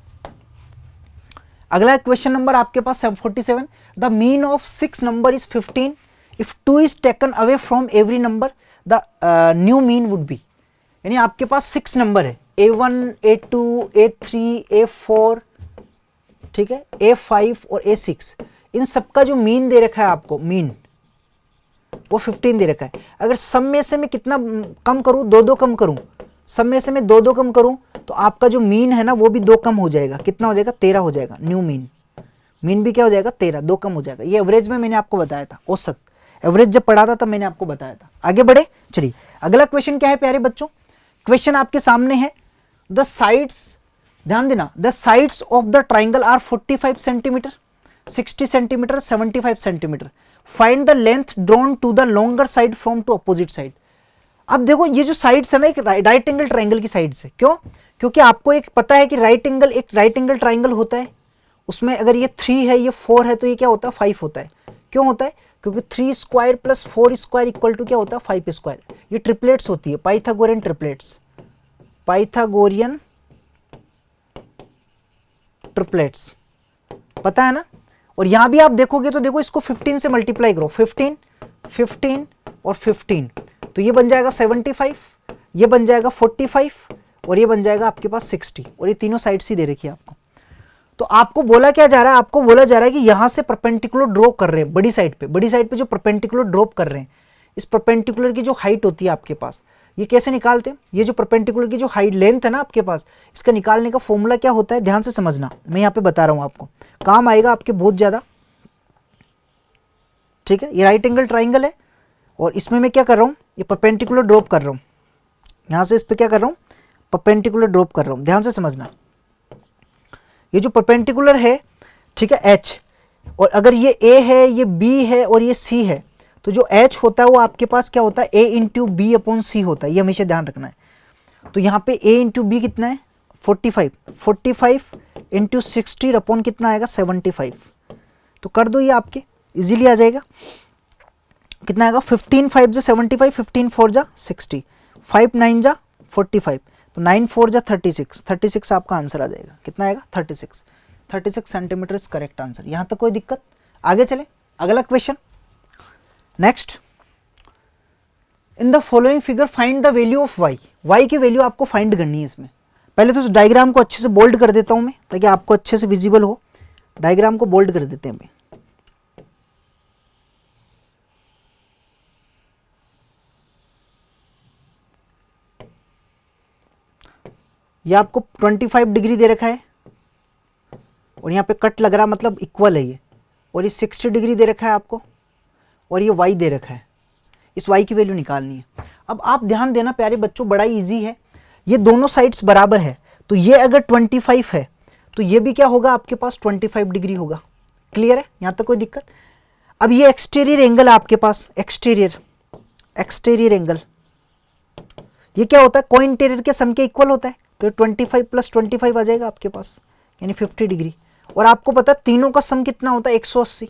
अगला क्वेश्चन नंबर आपके पास 47। The mean of 6 number is 15 if 2 is taken away from every number the new mean would be. यानी आपके पास 6 नंबर है A1 A2 A3 A4, ठीक है, A5 और A6, इन सबका जो मीन दे रखा है आपको, मीन वो 15 दे रखा है। अगर सब में से मैं कितना कम करूं, 2 कम करूं, सब में से मैं 2 कम करूं, तो आपका जो मीन है ना वो भी 2 कम हो जाएगा। कितना हो जाएगा? 13 हो जाएगा। न्यू मीन, मीन भी क्या हो जाएगा? 13, 2 कम हो जाएगा। ये एवरेज में मैंने आपको बताया था, औसत एवरेज जब पढ़ा था तब मैंने आपको बताया था। आगे बढ़े, चलिए अगला क्वेश्चन क्या है प्यारे बच्चों। क्वेश्चन आपके सामने है, द साइड्स, ध्यान देना, the sides of the triangle are 45 centimetre, 60 centimetre, 75 centimetre. Find the length drawn to the longer side from to opposite side. अब देखो ये जो साइड्स है ना, एक राइट एंगल ट्राइंगल की साइड्स है। क्यों? क्योंकि आपको एक पता है कि राइट एंगल ट्राइंगल होता है, उसमें अगर ये 3 है, ये 4 है, तो ये क्या होता है? 5 होता है। क्यों होता है? क्योंकि 3 square plus 4 square equal to क्या होता है? 5 स्क्वायर। ये ट्रिपलेट्स होती है, पाइथागोरियन ट्रिपलेट्स, पाइथागोरियन ट्रिपलेट्स, पता है ना। और यहां भी आप देखोगे तो देखो, इसको 15 से मल्टीप्लाई करो, 15, 15 और 15, तो ये बन जाएगा 75, ये बन जाएगा 45 और ये बन जाएगा आपके पास 60, और ये तीनों साइड ही दे रखी है आपको। तो आपको बोला क्या जा रहा है? आपको बोला जा रहा है कि यहां से परपेंडिकुलर ड्रॉप कर रहे हैं बड़ी साइड पे जो परपेंडिकुलर ड्रॉप कर रहे हैं, इस परपेंडिकुलर की जो हाइट होती है आपके पास, ये कैसे निकालते हैं? ये जो परपेंडिकुलर की जो हाइट लेंथ है ना आपके पास, इसका निकालने का फॉर्मूला क्या होता है? ध्यान से समझना, मैं यहाँ पे बता रहा हूँ आपको, काम आएगा आपके बहुत ज्यादा, ठीक है। ये राइट एंगल ट्राइंगल है और इसमें मैं क्या कर रहा हूँ? ये परपेंडिकुलर ड्रॉप कर रहा हूँ, यहां से इस पे क्या कर रहा हूँ? परपेंडिकुलर ड्रॉप कर रहा हूँ। ध्यान से समझना, ये जो परपेंडिकुलर है, ठीक है, H, और अगर ये A है, ये B है और ये C है, तो जो H होता है वो आपके पास क्या होता है? A इंटू बी अपॉन सी होता है। ये हमेशा ध्यान रखना है। तो यहाँ पे A इंटू बी कितना है? 45, 45 इंटू 60 अपॉन कितना आएगा? 75। तो कर दो, ये आपके इजीली आ जाएगा। कितना आएगा? 15 5 जा 75, 15 4 जा 60, 5 9 जा 45, तो 9 4 जा 36, 36 आपका आंसर आ जाएगा। कितना आएगा? 36, 36 सेंटीमीटर इज करेक्ट आंसर। यहां तक कोई दिक्कत? आगे चले अगला question. Next, in the following figure find the value of y। y की वैल्यू आपको फाइंड करनी है इसमें। पहले तो इस डायग्राम को अच्छे से बोल्ड कर देता हूं मैं, ताकि आपको अच्छे से विजिबल हो। डायग्राम को बोल्ड कर देते हैं मैं। ये आपको 25 डिग्री दे रखा है और यहाँ पे कट लग रहा, मतलब इक्वल है ये, और ये 60 डिग्री दे रखा है आपको, और ये y दे रखा है। इस y की वैल्यू निकालनी है। अब आप ध्यान देना प्यारे बच्चों, बड़ा इजी है। ये दोनों साइड्स बराबर है, तो ये अगर 25 है तो ये भी क्या होगा? आपके पास 25 डिग्री होगा। क्लियर है? यहाँ तक कोई दिक्कत? अब ये एक्सटीरियर एंगल है आपके पास, एक्सटीरियर एंगल, ये क्या होता है? को इंटीरियर के सम के इक्वल होता है, तो 25 प्लस 25 आ जाएगा आपके पास, यानी 50 डिग्री। और आपको पता है तीनों का सम कितना होता है? 180।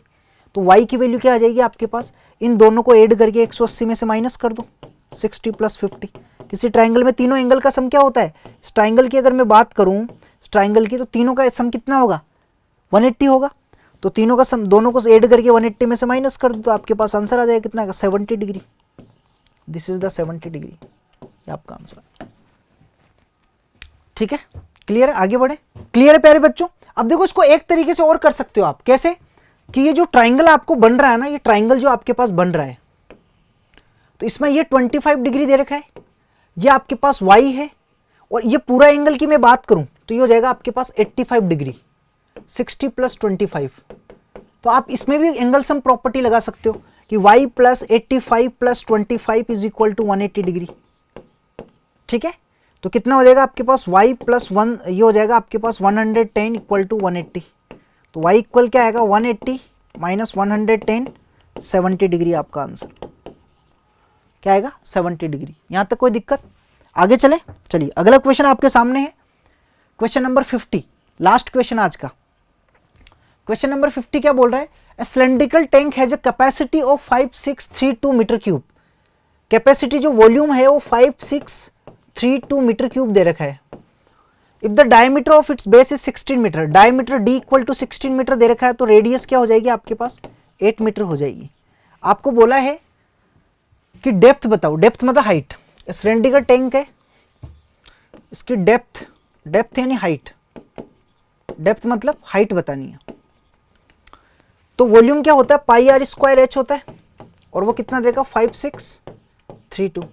तो y की वैल्यू क्या आ जाएगी आपके पास? इन दोनों को ऐड करके 180 में से माइनस कर दो, 60 प्लस 50। किसी ट्राइंगल में तीनों एंगल का सम क्या होता है? इस ट्राइंगल की अगर मैं बात करूं, इस ट्राइंगल की, तो तीनों का सम कितना होगा? 180 होगा। तो तीनों का सम, दोनों को ऐड करके 180 में से माइनस कर दो, तो आपके पास आंसर आ जाएगा कितना? 70 degree. This is the 70 degree, ये आपका आंसर। ठीक है, क्लियर है? आगे बढ़े। क्लियर है प्यारे बच्चों? अब देखो, इसको एक तरीके से और कर सकते हो आप। कैसे? कि ये जो ट्राइंगल आपको बन रहा है ना, ये ट्राइंगल जो आपके पास बन रहा है, तो इसमें ये 25 डिग्री दे रखा है, ये आपके पास y है, और ये पूरा एंगल की मैं बात करूं तो ये हो जाएगा आपके पास 85 डिग्री, 60 प्लस 25। तो आप इसमें भी एंगल सम प्रॉपर्टी लगा सकते हो कि y plus 85 plus 25 is equal to 180 degree. ठीक है, तो कितना हो जाएगा आपके पास? y प्लस 1, ये हो जाएगा आपके पास 110 इक्वल टू 180। तो y इक्वल क्या आएगा? 180 माइनस 110, 70 डिग्री आपका आंसर क्या आएगा, 70 डिग्री। यहां तक कोई दिक्कत? आगे चले, चलिए अगला क्वेश्चन आपके सामने है, क्वेश्चन नंबर 50, लास्ट क्वेश्चन आज का। क्वेश्चन नंबर 50 क्या बोल रहा है, a cylindrical tank has a capacity of 5632 metre cube. Capacity जो वॉल्यूम है वो 5632 मीटर क्यूब दे रखा है। If the diameter of its base is 16 metre, diameter D equal to 16 metre दे रखा है, तो रेडियस क्या हो जाएगी आपके पास, 8 मीटर हो जाएगी। आपको बोला है कि डेप्थ बताओ, डेप्थ मतलब हाइट। सिलेंड्रिकल टैंक है, इसकी डेप्थ, डेप्थ यानी हाइट, डेप्थ मतलब हाइट बतानी है। तो वॉल्यूम क्या होता है, पाई आर स्क्वायर एच होता है, और वो कितना देगा 5632।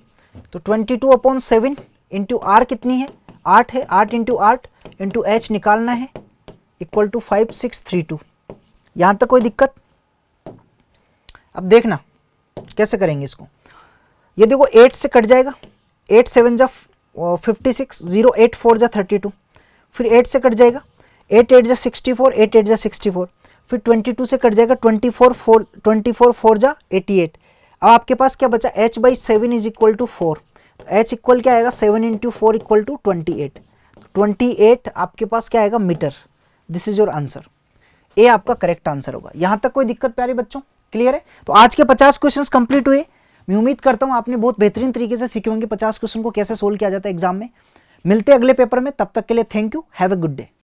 तो 22/7 इंटू आर कितनी है, 8 है, 8 इंटू 8 इंटू एच निकालना है, इक्वल टू 5632। यहां तक कोई दिक्कत? अब देखना कैसे करेंगे इसको। ये देखो 8 से कट जाएगा, 8 7 जा 56, 0 8 4 जा 32, फिर 8 से कट जाएगा, 8 8 जा 64, 8 8 जा 64, फिर 22 से कट जाएगा, 24 4 जा 88। अब आपके पास क्या बचा, h by 7 is equal to 4, तो h इक्वल क्या आएगा, 7 इंटू 4 इक्वल टू 28। 28 आपके पास क्या आएगा, metre. This is your answer, A आपका करेक्ट आंसर होगा। यहां तक कोई दिक्कत प्यारे बच्चों, क्लियर है? तो आज के 50 क्वेश्चंस कंप्लीट हुए। मैं उम्मीद करता हूं आपने बहुत बेहतरीन तरीके से सीखे होंगे 50 क्वेश्चन को कैसे सोल्व किया जाता है एग्जाम में। मिलते हैं अगले पेपर में, तब तक के लिए thank you, have a good day.